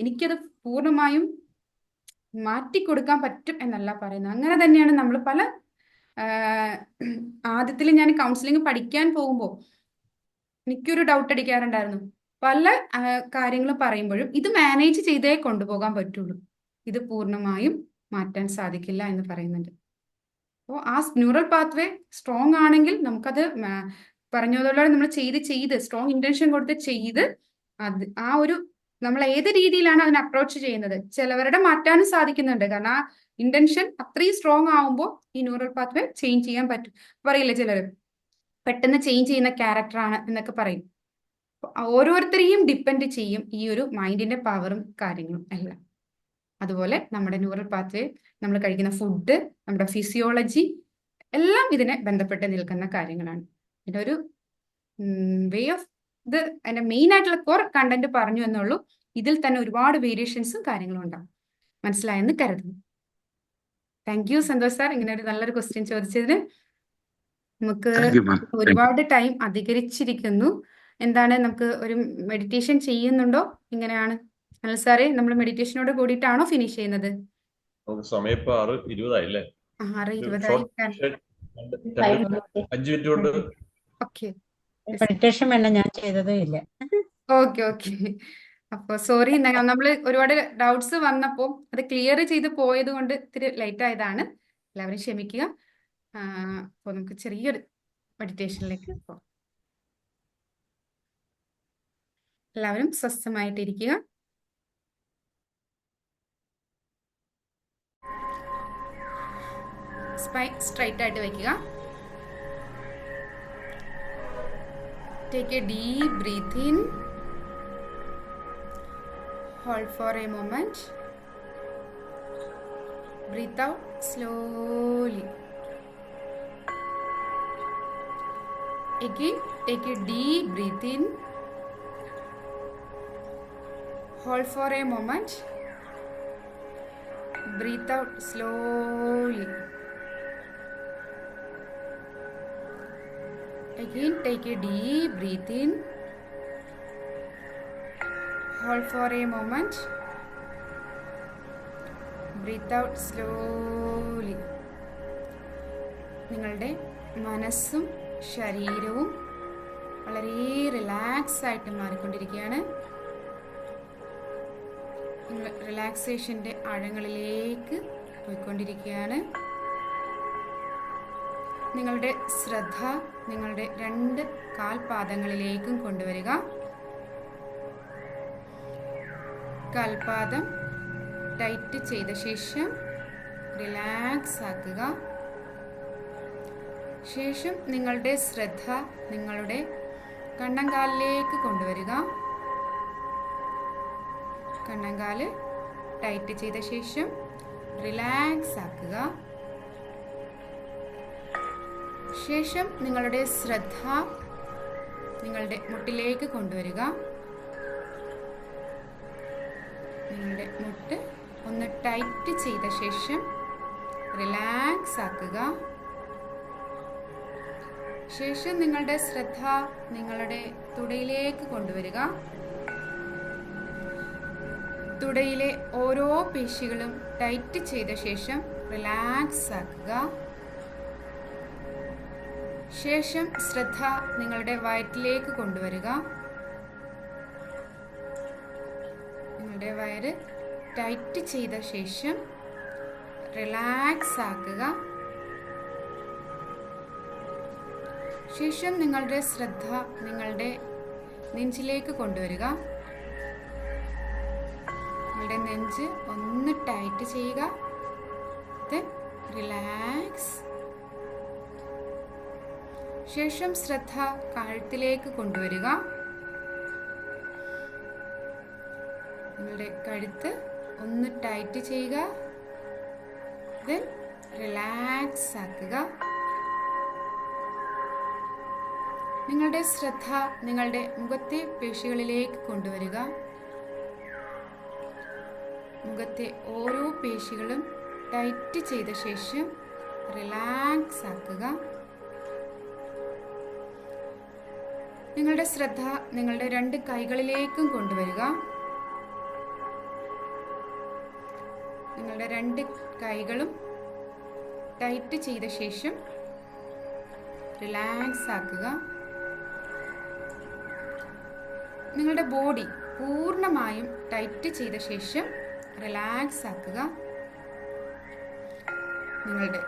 എനിക്കത് പൂർണ്ണമായും മാറ്റിക്കൊടുക്കാൻ പറ്റും എന്നല്ല പറയുന്നത്. അങ്ങനെ തന്നെയാണ് നമ്മൾ പല ആദ്യത്തിൽ ഞാൻ കൗൺസിലിംഗ് പഠിക്കാൻ പോകുമ്പോൾ എനിക്കൊരു ഡൗട്ട് അടിക്കാറുണ്ടായിരുന്നു. പല കാര്യങ്ങളും പറയുമ്പോഴും ഇത് മാനേജ് ചെയ്തേ കൊണ്ടുപോകാൻ പറ്റുള്ളൂ, ഇത് പൂർണ്ണമായും മാറ്റാൻ സാധിക്കില്ല എന്ന് പറയുന്നുണ്ട്. അപ്പോൾ ആ ന്യൂറൽ പാത്വേ സ്ട്രോങ് ആണെങ്കിൽ നമുക്കത് പറഞ്ഞതുപോലെ നമ്മൾ ചെയ്ത് സ്ട്രോങ് ഇന്റൻഷൻ കൊടുത്ത് ചെയ്ത് അത് ആ ഒരു നമ്മൾ ഏത് രീതിയിലാണ് അതിനെ അപ്രോച്ച് ചെയ്യുന്നത്, ചിലവരുടെ മാറ്റാനും സാധിക്കുന്നുണ്ട്. കാരണം ആ ഇന്റൻഷൻ അത്രയും സ്ട്രോങ് ആവുമ്പോൾ ഈ ന്യൂറൽ പാത്വേ ചേഞ്ച് ചെയ്യാൻ പറ്റും. പറയില്ലേ ചിലർ പെട്ടെന്ന് ചേഞ്ച് ചെയ്യുന്ന ക്യാരക്ടറാണ് എന്നൊക്കെ പറയും. ഓരോരുത്തരെയും ഡിപ്പെൻഡ് ചെയ്യും ഈ ഒരു മൈൻഡിന്റെ പവറും കാര്യങ്ങളും എല്ലാം. അതുപോലെ നമ്മുടെ ന്യൂറൽ പാത്വേ, നമ്മൾ കഴിക്കുന്ന ഫുഡ്, നമ്മുടെ ഫിസിയോളജി എല്ലാം ഇതിനെ ബന്ധപ്പെട്ട് നിൽക്കുന്ന കാര്യങ്ങളാണ്. ഇതിന്റെ ഒരു വേ ഓഫ് ഇത് അതിന്റെ മെയിൻ ആയിട്ടുള്ള കോർ കണ്ടന്റ് പറഞ്ഞു എന്നുള്ളൂ. ഇതിൽ തന്നെ ഒരുപാട് വേരിയേഷൻസും കാര്യങ്ങളും ഉണ്ടാവും. മനസ്സിലായെന്ന് കരുതുന്നു. താങ്ക് യു സന്തോഷ് സാർ, ഇങ്ങനെ ഒരു നല്ലൊരു ക്വസ്റ്റ്യൻ ചോദിച്ചതിന്. നമുക്ക് ഒരുപാട് ടൈം അധികരിച്ചിരിക്കുന്നു. എന്താണ്, നമുക്ക് ഒരു മെഡിറ്റേഷൻ ചെയ്യുന്നുണ്ടോ? ഇങ്ങനെയാണ് അനിൽ സാറേ, നമ്മൾ മെഡിറ്റേഷനോട് കൂടിയിട്ടാണോ ഫിനിഷ് ചെയ്യുന്നത്? സമയം ഇപ്പൊ 6:20 6:20 5 മിനിറ്റ് കൊണ്ട്. ഓക്കെ മെഡിറ്റേഷൻ വേണ്ട, ഞാൻ ചെയ്തതേ ഇല്ല. ഓക്കെ അപ്പൊ സോറി, നമ്മൾ ഒരുപാട് ഡൗട്ട്സ് വന്നപ്പോൾ അത് ക്ലിയർ ചെയ്ത് പോയത് കൊണ്ട് ഇത്തിരി ലേറ്റ് ആയതാണ്. എല്ലാവരും ക്ഷമിക്കുക. അപ്പോൾ നമുക്ക് ചെറിയൊരു മെഡിറ്റേഷനിലേക്ക് പോകാം. എല്ലാവരും സ്വസ്ഥമായിട്ടിരിക്കുക. സ്ട്രൈറ്റ് ആയിട്ട് വയ്ക്കുക. Take a deep breath in. Hold for a moment. Breathe out slowly. Again, take a deep breath in. Hold for a moment. Breathe out slowly. Again, take a deep breath in. Hold for a moment. Breathe out slowly. നിങ്ങളുടെ മനസ്സും ശരീരവും വളരെ റിലാക്സ് ആയിട്ട് മാറിക്കൊണ്ടിരിക്കുകയാണ്. നിങ്ങൾ റിലാക്സേഷൻ്റെ ആഴങ്ങളിലേക്ക് പോയിക്കൊണ്ടിരിക്കുകയാണ്. നിങ്ങളുടെ ശ്രദ്ധ നിങ്ങളുടെ 2 കാൽപാദങ്ങളിലേക്കും കൊണ്ടുവരിക. കാൽപാദം ടൈറ്റ് ചെയ്ത ശേഷം റിലാക്സ് ആക്കുക. ശേഷം നിങ്ങളുടെ ശ്രദ്ധ നിങ്ങളുടെ കണ്ണങ്കാലിലേക്ക് കൊണ്ടുവരിക. കണ്ണങ്കാല് ടൈറ്റ് ചെയ്ത ശേഷം റിലാക്സ് ആക്കുക. ശേഷം നിങ്ങളുടെ ശ്രദ്ധ നിങ്ങളുടെ മുട്ടിലേക്ക് കൊണ്ടുവരിക. നിങ്ങളുടെ മുട്ട് ഒന്ന് ടൈറ്റ് ചെയ്ത ശേഷം റിലാക്സ് ആക്കുക. ശേഷം നിങ്ങളുടെ ശ്രദ്ധ നിങ്ങളുടെ തുടയിലേക്ക് കൊണ്ടുവരിക. തുടയിലെ ഓരോ പേശികളും ടൈറ്റ് ചെയ്ത ശേഷം റിലാക്സ് ആക്കുക. ശേഷം ശ്രദ്ധ നിങ്ങളുടെ വയറ്റിലേക്ക് കൊണ്ടുവരിക. നിങ്ങളുടെ വയറ് ടൈറ്റ് ചെയ്ത ശേഷം റിലാക്സ് ആക്കുക. ശേഷം നിങ്ങളുടെ ശ്രദ്ധ നിങ്ങളുടെ നെഞ്ചിലേക്ക് കൊണ്ടുവരിക. നിങ്ങളുടെ നെഞ്ച് ഒന്ന് ടൈറ്റ് ചെയ്യുക. റിലാക്സ്. ശേഷം ശ്രദ്ധ കഴുത്തിലേക്ക് കൊണ്ടുവരിക. നിങ്ങളുടെ കഴുത്ത് ഒന്ന് ടൈറ്റ് ചെയ്യുക. റിലാക്സ് ആക്കുക. നിങ്ങളുടെ ശ്രദ്ധ നിങ്ങളുടെ മുഖത്തെ പേശികളിലേക്ക് കൊണ്ടുവരിക. മുഖത്തെ ഓരോ പേശികളും ടൈറ്റ് ചെയ്ത ശേഷം റിലാക്സ് ആക്കുക. നിങ്ങളുടെ ശ്രദ്ധ നിങ്ങളുടെ 2 കൈകളിലേക്കും കൊണ്ടുവരിക. നിങ്ങളുടെ 2 കൈകളും ടൈറ്റ് ചെയ്ത ശേഷം റിലാക്സ് ആക്കുക. നിങ്ങളുടെ ബോഡി പൂർണ്ണമായും ടൈറ്റ് ചെയ്ത ശേഷം റിലാക്സ് ആക്കുക. നിങ്ങളുടെ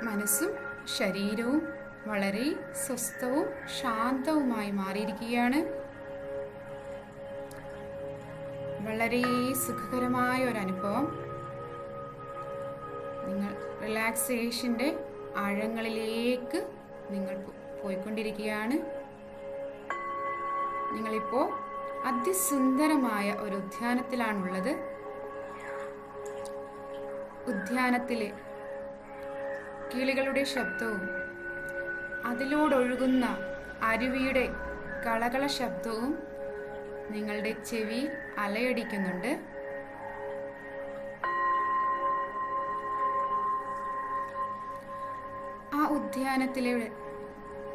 മനസ്സും ശരീരവും വളരെ സ്വസ്ഥവും ശാന്തവുമായി മാറിയിരിക്കുകയാണ്. വളരെ സുഖകരമായ ഒരു അനുഭവം. നിങ്ങൾ റിലാക്സേഷൻ്റെ ആഴങ്ങളിലേക്ക് നിങ്ങൾ പോയിക്കൊണ്ടിരിക്കുകയാണ്. നിങ്ങളിപ്പോൾ അതിസുന്ദരമായ ഒരു ഉദ്യാനത്തിലാണുള്ളത്. ഉദ്യാനത്തിലെ കിളികളുടെ ശബ്ദവും അതിലൂടൊഴുകുന്ന അരുവിയുടെ കളകള ശബ്ദവും നിങ്ങളുടെ ചെവിയിൽ അലയടിക്കുന്നുണ്ട്. ആ ഉദ്യാനത്തിലെ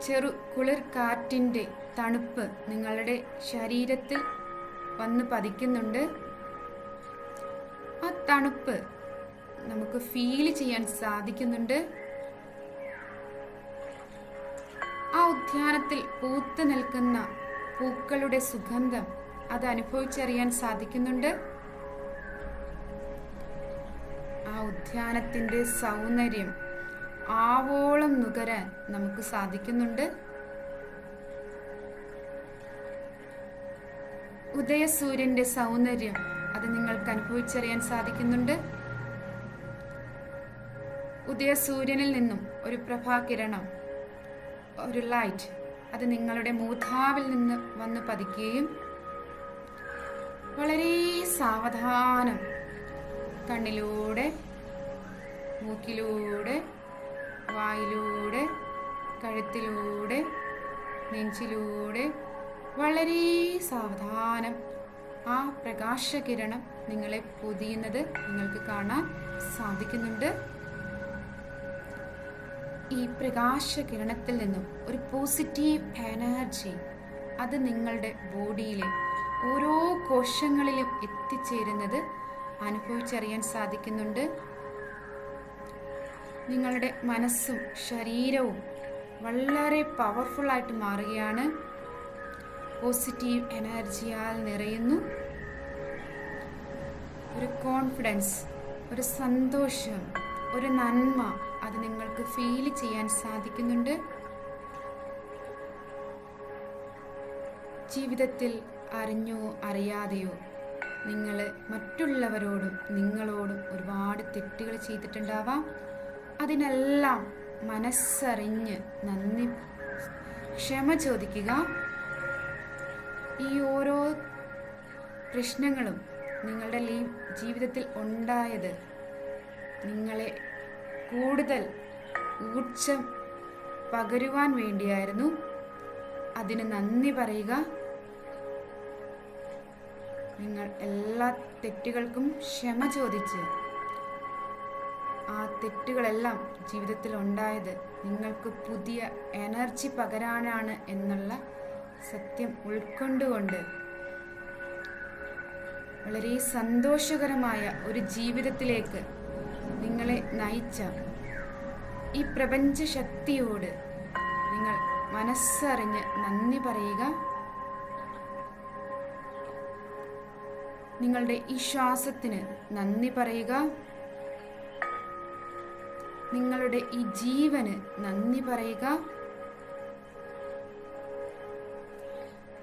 ചെറു കുളിർ കാറ്റിൻ്റെ തണുപ്പ് നിങ്ങളുടെ ശരീരത്തിൽ വന്ന് പതിക്കുന്നുണ്ട്. ആ തണുപ്പ് നമുക്ക് ഫീൽ ചെയ്യാൻ സാധിക്കുന്നുണ്ട്. ആ ഉദ്യാനത്തിൽ പൂത്തു നിൽക്കുന്ന പൂക്കളുടെ സുഗന്ധം അത് അനുഭവിച്ചറിയാൻ സാധിക്കുന്നുണ്ട്. ആ ഉദ്യാനത്തിൻ്റെ സൗന്ദര്യം ആവോളം നുകരാൻ നമുക്ക് സാധിക്കുന്നുണ്ട്. ഉദയസൂര്യന്റെ സൗന്ദര്യം അത് നിങ്ങൾക്ക് അനുഭവിച്ചറിയാൻ സാധിക്കുന്നുണ്ട്. ഉദയസൂര്യനിൽ നിന്നും ഒരു പ്രഭാകിരണം, ഒരു ലൈറ്റ് അത് നിങ്ങളുടെ മൂർധാവിൽ നിന്ന് വന്ന് പതിക്കുകയും വളരെ സാവധാനം കണ്ണിലൂടെ, മൂക്കിലൂടെ, വായിലൂടെ, കഴുത്തിലൂടെ, നെഞ്ചിലൂടെ വളരെ സാവധാനം ആ പ്രകാശകിരണം നിങ്ങളെ പൊതിയുന്നത് നിങ്ങൾക്ക് കാണാൻ സാധിക്കുന്നുണ്ട്. ഈ പ്രകാശകിരണത്തിൽ നിന്നും ഒരു പോസിറ്റീവ് എനർജി അത് നിങ്ങളുടെ ബോഡിയിലെ ഓരോ കോശങ്ങളിലും എത്തിച്ചേരുന്നത് അനുഭവിച്ചറിയാൻ സാധിക്കുന്നുണ്ട്. നിങ്ങളുടെ മനസ്സും ശരീരവും വളരെ പവർഫുള്ളായിട്ട് മാറുകയാണ്. പോസിറ്റീവ് എനർജിയാൽ നിറയുന്നു. ഒരു കോൺഫിഡൻസ്, ഒരു സന്തോഷം, ഒരു നന്മ അത് നിങ്ങൾക്ക് ഫീൽ ചെയ്യാൻ സാധിക്കുന്നുണ്ട്. ജീവിതത്തിൽ അറിഞ്ഞോ അറിയാതെയോ നിങ്ങൾ മറ്റുള്ളവരോടും നിങ്ങളോടും ഒരുപാട് തെറ്റുകൾ ചെയ്തിട്ടുണ്ടാവാം. അതിനെല്ലാം മനസ്സറിഞ്ഞ് നന്ദി, ക്ഷമ ചോദിക്കുക. ഈ ഓരോ പ്രശ്നങ്ങളും നിങ്ങളുടെ ജീവിതത്തിൽ ഉണ്ടായത് നിങ്ങളെ കൂടുതൽ ഊർജം പകരുവാൻ വേണ്ടിയായിരുന്നു. അതിന് നന്ദി പറയുക. നിങ്ങൾ എല്ലാ തെറ്റുകൾക്കും ക്ഷമ ചോദിച്ച് ആ തെറ്റുകളെല്ലാം ജീവിതത്തിൽ ഉണ്ടായത് നിങ്ങൾക്ക് പുതിയ എനർജി പകരാനാണ് എന്നുള്ള സത്യം ഉൾക്കൊണ്ടുകൊണ്ട് വളരെ സന്തോഷകരമായ ഒരു ജീവിതത്തിലേക്ക് നിങ്ങളെ നയിച്ച ഈ പ്രപഞ്ച ശക്തിയോട് നിങ്ങൾ മനസ്സറിഞ്ഞ് നന്ദി പറയുക. നിങ്ങളുടെ ഈ ശ്വാസത്തിന് നന്ദി പറയുക. നിങ്ങളുടെ ഈ ജീവന് നന്ദി പറയുക.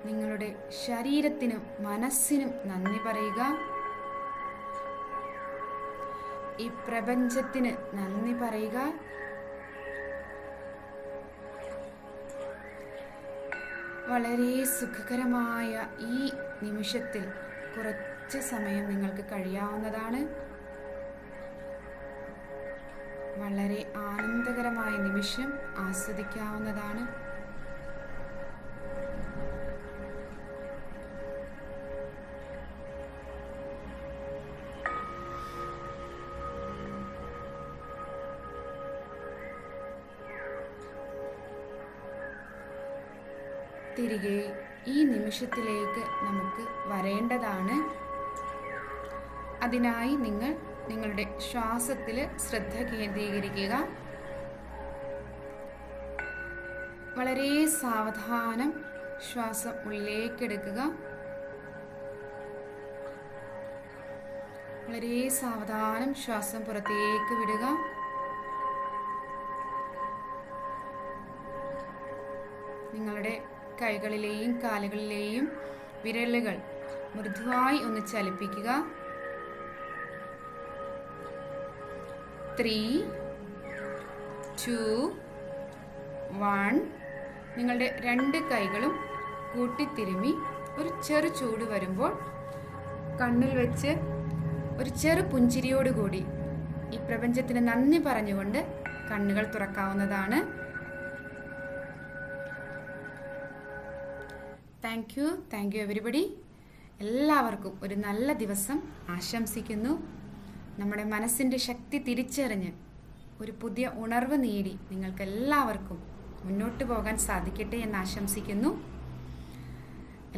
നിങ്ങളുടെ ശരീരത്തിനും മനസ്സിനും നന്ദി പറയുക. ഈ പ്രപഞ്ചത്തിന് നന്ദി പറയുക. വളരെ സുഖകരമായ ഈ നിമിഷത്തിൽ കുറച്ച് സമയം നിങ്ങൾക്ക് കഴിയാവുന്നതാണ്. വളരെ ആനന്ദകരമായ നിമിഷം ആസ്വദിക്കാവുന്നതാണ്. തിരികെ ഈ നിമിഷത്തിലേക്ക് നമുക്ക് വരേണ്ടതാണ്. അതിനായി നിങ്ങൾ നിങ്ങളുടെ ശ്വാസത്തിൽ ശ്രദ്ധ കേന്ദ്രീകരിക്കുക. വളരെ സാവധാനം ശ്വാസം ഉള്ളിലേക്കെടുക്കുക. വളരെ സാവധാനം ശ്വാസം പുറത്തേക്ക് വിടുക. നിങ്ങളുടെ കൈകളിലെയും കാലുകളിലെയും വിരലുകൾ മൃദുവായി ഒന്ന് ചലിപ്പിക്കുക. 3, 2, 1. നിങ്ങളുടെ 2 കൈകളും കൂട്ടിത്തിരുമ്മി ഒരു ചെറു ചൂട് വരുമ്പോൾ കണ്ണിൽ വെച്ച് ഒരു ചെറു പുഞ്ചിരിയോടുകൂടി ഈ പ്രപഞ്ചത്തിന് നന്ദി പറഞ്ഞുകൊണ്ട് കണ്ണുകൾ തുറക്കാവുന്നതാണ്. Thank you everybody. എല്ലാവർക്കും ഒരു നല്ല ദിവസം ആശംസിക്കുന്നു. നമ്മുടെ മനസ്സിൻ്റെ ശക്തി തിരിച്ചറിഞ്ഞ് ഒരു പുതിയ ഉണർവ് നേടി നിങ്ങൾക്ക് എല്ലാവർക്കും മുന്നോട്ട് പോകാൻ സാധിക്കട്ടെ എന്ന് ആശംസിക്കുന്നു.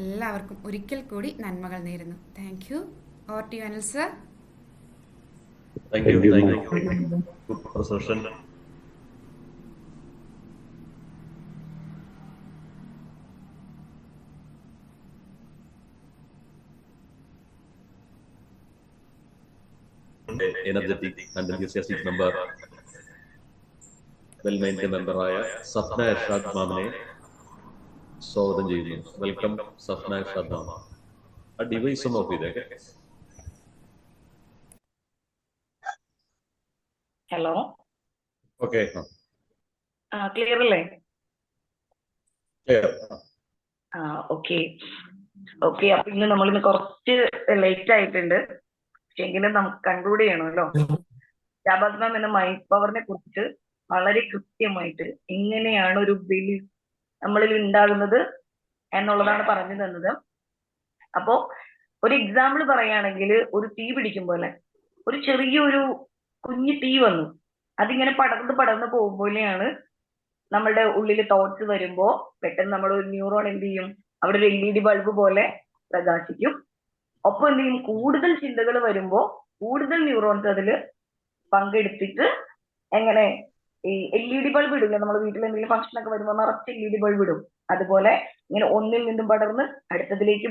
എല്ലാവർക്കും ഒരിക്കൽ കൂടി നന്മകൾ നേരുന്നു. Thank you. Over to you Anil sir. Thank you. Good procession. Energetic and enthusiastic member, well-maintained member-ആയ സഫ്ന ഇർഷാദ് മാമിനെ സ്വാഗതം ചെയ്യുന്നു. Welcome Safna Irshad ma'am. ആ ഡിവൈസ് ഒന്ന് ഓഫ് ചെയ്തേക്കെ. ഹലോ, ഓക്കെ, ക്ലിയർ അല്ലേ? ഓക്കെ. അപ്പൊ ഇന്ന് നമ്മളിന്ന് കുറച്ച് ലേറ്റ് ആയിട്ടുണ്ട്, എങ്കിലും നമുക്ക് കൺക്ലൂഡ് ചെയ്യണമല്ലോ. ഷാബാസ് മാം എന്ന മൈൻഡ് പവറിനെ കുറിച്ച് വളരെ കൃത്യമായിട്ട് എങ്ങനെയാണ് ഒരു ബിലീഫ് നമ്മളിൽ ഉണ്ടാകുന്നത് എന്നുള്ളതാണ് പറഞ്ഞു തന്നത്. അപ്പോ ഒരു എക്സാമ്പിൾ പറയുകയാണെങ്കിൽ, ഒരു തീ പിടിക്കും പോലെ ഒരു ചെറിയൊരു കുഞ്ഞു തീ വന്നു, അതിങ്ങനെ പടർന്ന് പോകുമ്പോഴാണ് നമ്മളുടെ ഉള്ളിൽ തോട്ട്സ് വരുമ്പോ പെട്ടെന്ന് നമ്മുടെ ഒരു ന്യൂറോൺ എന്ത് ചെയ്യും, അവിടെ ഒരു LED ബൾബ് പോലെ പ്രകാശിക്കും. ഒപ്പം എന്ത് ചെയ്യും, കൂടുതൽ ചിന്തകൾ വരുമ്പോ കൂടുതൽ ന്യൂറോൺസ് അതിൽ പങ്കെടുത്തിട്ട് എങ്ങനെ ഈ LED ബൾബ് ഇടില്ല, നമ്മുടെ വീട്ടിൽ എന്തെങ്കിലും ഫംഗ്ഷൻ ഒക്കെ വരുമ്പോൾ നിറച്ച് LED ബൾബ് ഇടും. അതുപോലെ ഇങ്ങനെ ഒന്നിൽ നിന്നും പടർന്ന് അടുത്തതിലേക്ക്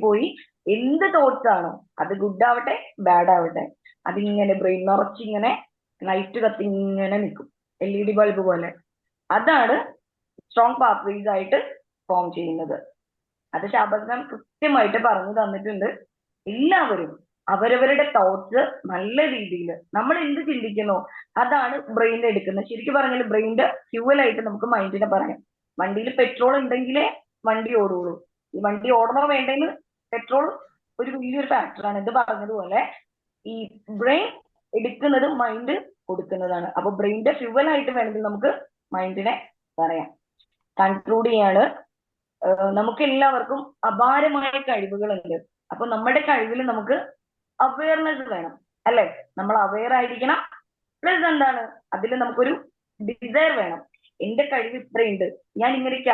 പോയി എന്ത് തോട്ട്സ് ആണോ, അത് ഗുഡ് ആവട്ടെ ബാഡ് ആവട്ടെ, അതിങ്ങനെ ബ്രെയിൻ നിറച്ചിങ്ങനെ ലൈറ്റ് കത്തി ഇങ്ങനെ നിൽക്കും, LED ബൾബ് പോലെ. അതാണ് സ്ട്രോങ് പാത്വേസ് ആയിട്ട് ഫോം ചെയ്യുന്നത്. അത് ഷാബാസ് മാം കൃത്യമായിട്ട് പറഞ്ഞു തന്നിട്ടുണ്ട്. എല്ലാവരും അവരവരുടെ തോട്ട്സ് നല്ല രീതിയിൽ നമ്മൾ എന്ത് ചിന്തിക്കുന്നോ അതാണ് ബ്രെയിനിൽ എടുക്കുന്നത്. ശരിക്കും പറഞ്ഞാൽ ബ്രെയിനിന്റെ ഫ്യൂവലായിട്ട് നമുക്ക് മൈൻഡിനെ പറയാം. വണ്ടിയിൽ പെട്രോൾ ഉണ്ടെങ്കിലേ വണ്ടി ഓടുള്ളൂ. ഈ വണ്ടി ഓടണോ വേണ്ടെന്ന് പെട്രോൾ ഒരു വലിയൊരു ഫാക്ടറാണ്. ഇത് പറഞ്ഞതുപോലെ ഈ ബ്രെയിൻ എടുക്കുന്നത് മൈൻഡ് കൊടുക്കുന്നതാണ്. അപ്പൊ ബ്രെയിനിന്റെ ഫ്യൂവലായിട്ട് വേണമെങ്കിൽ നമുക്ക് മൈൻഡിനെ പറയാം. കൺക്ലൂഡ് ചെയ്യാണ്, നമുക്ക് എല്ലാവർക്കും അപാരമായ കഴിവുകളുണ്ട്. അപ്പൊ നമ്മുടെ കഴിവിൽ നമുക്ക് അവയർനെസ് വേണം, അല്ലെ? നമ്മൾ അവെയർ ആയിരിക്കണം. പ്ലസ് എന്താണ്, അതിൽ നമുക്കൊരു ഡിസയർ വേണം. എന്റെ കഴിവ് ഇത്രയുണ്ട്, ഞാൻ ഇങ്ങനെയൊക്കെ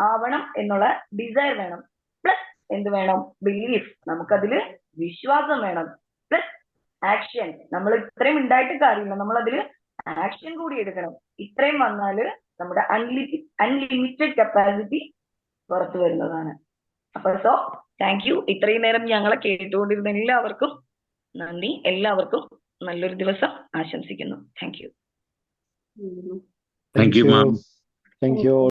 ആവണം എന്നുള്ള ഡിസയർ വേണം. പ്ലസ് എന്ത് വേണം, ബിലീഫ്, നമുക്കതില് വിശ്വാസം വേണം. പ്ലസ് ആക്ഷൻ, നമ്മൾ ഇത്രയും ഉണ്ടായിട്ട് കാര്യമില്ല, നമ്മൾ അതില് ആക്ഷൻ കൂടി എടുക്കണം. ഇത്രയും വന്നാല് നമ്മുടെ അൺലിമിറ്റഡ് കപ്പാസിറ്റി പുറത്തു വരുന്നതാണ്. അപ്പൊ താങ്ക് യു. ഇത്രയും നേരം ഞങ്ങളെ കേട്ടുകൊണ്ടിരുന്ന എല്ലാവർക്കും നന്ദി. എല്ലാവർക്കും നല്ലൊരു ദിവസം ആശംസിക്കുന്നു. Thank you. Thank you ma'am. Thank you.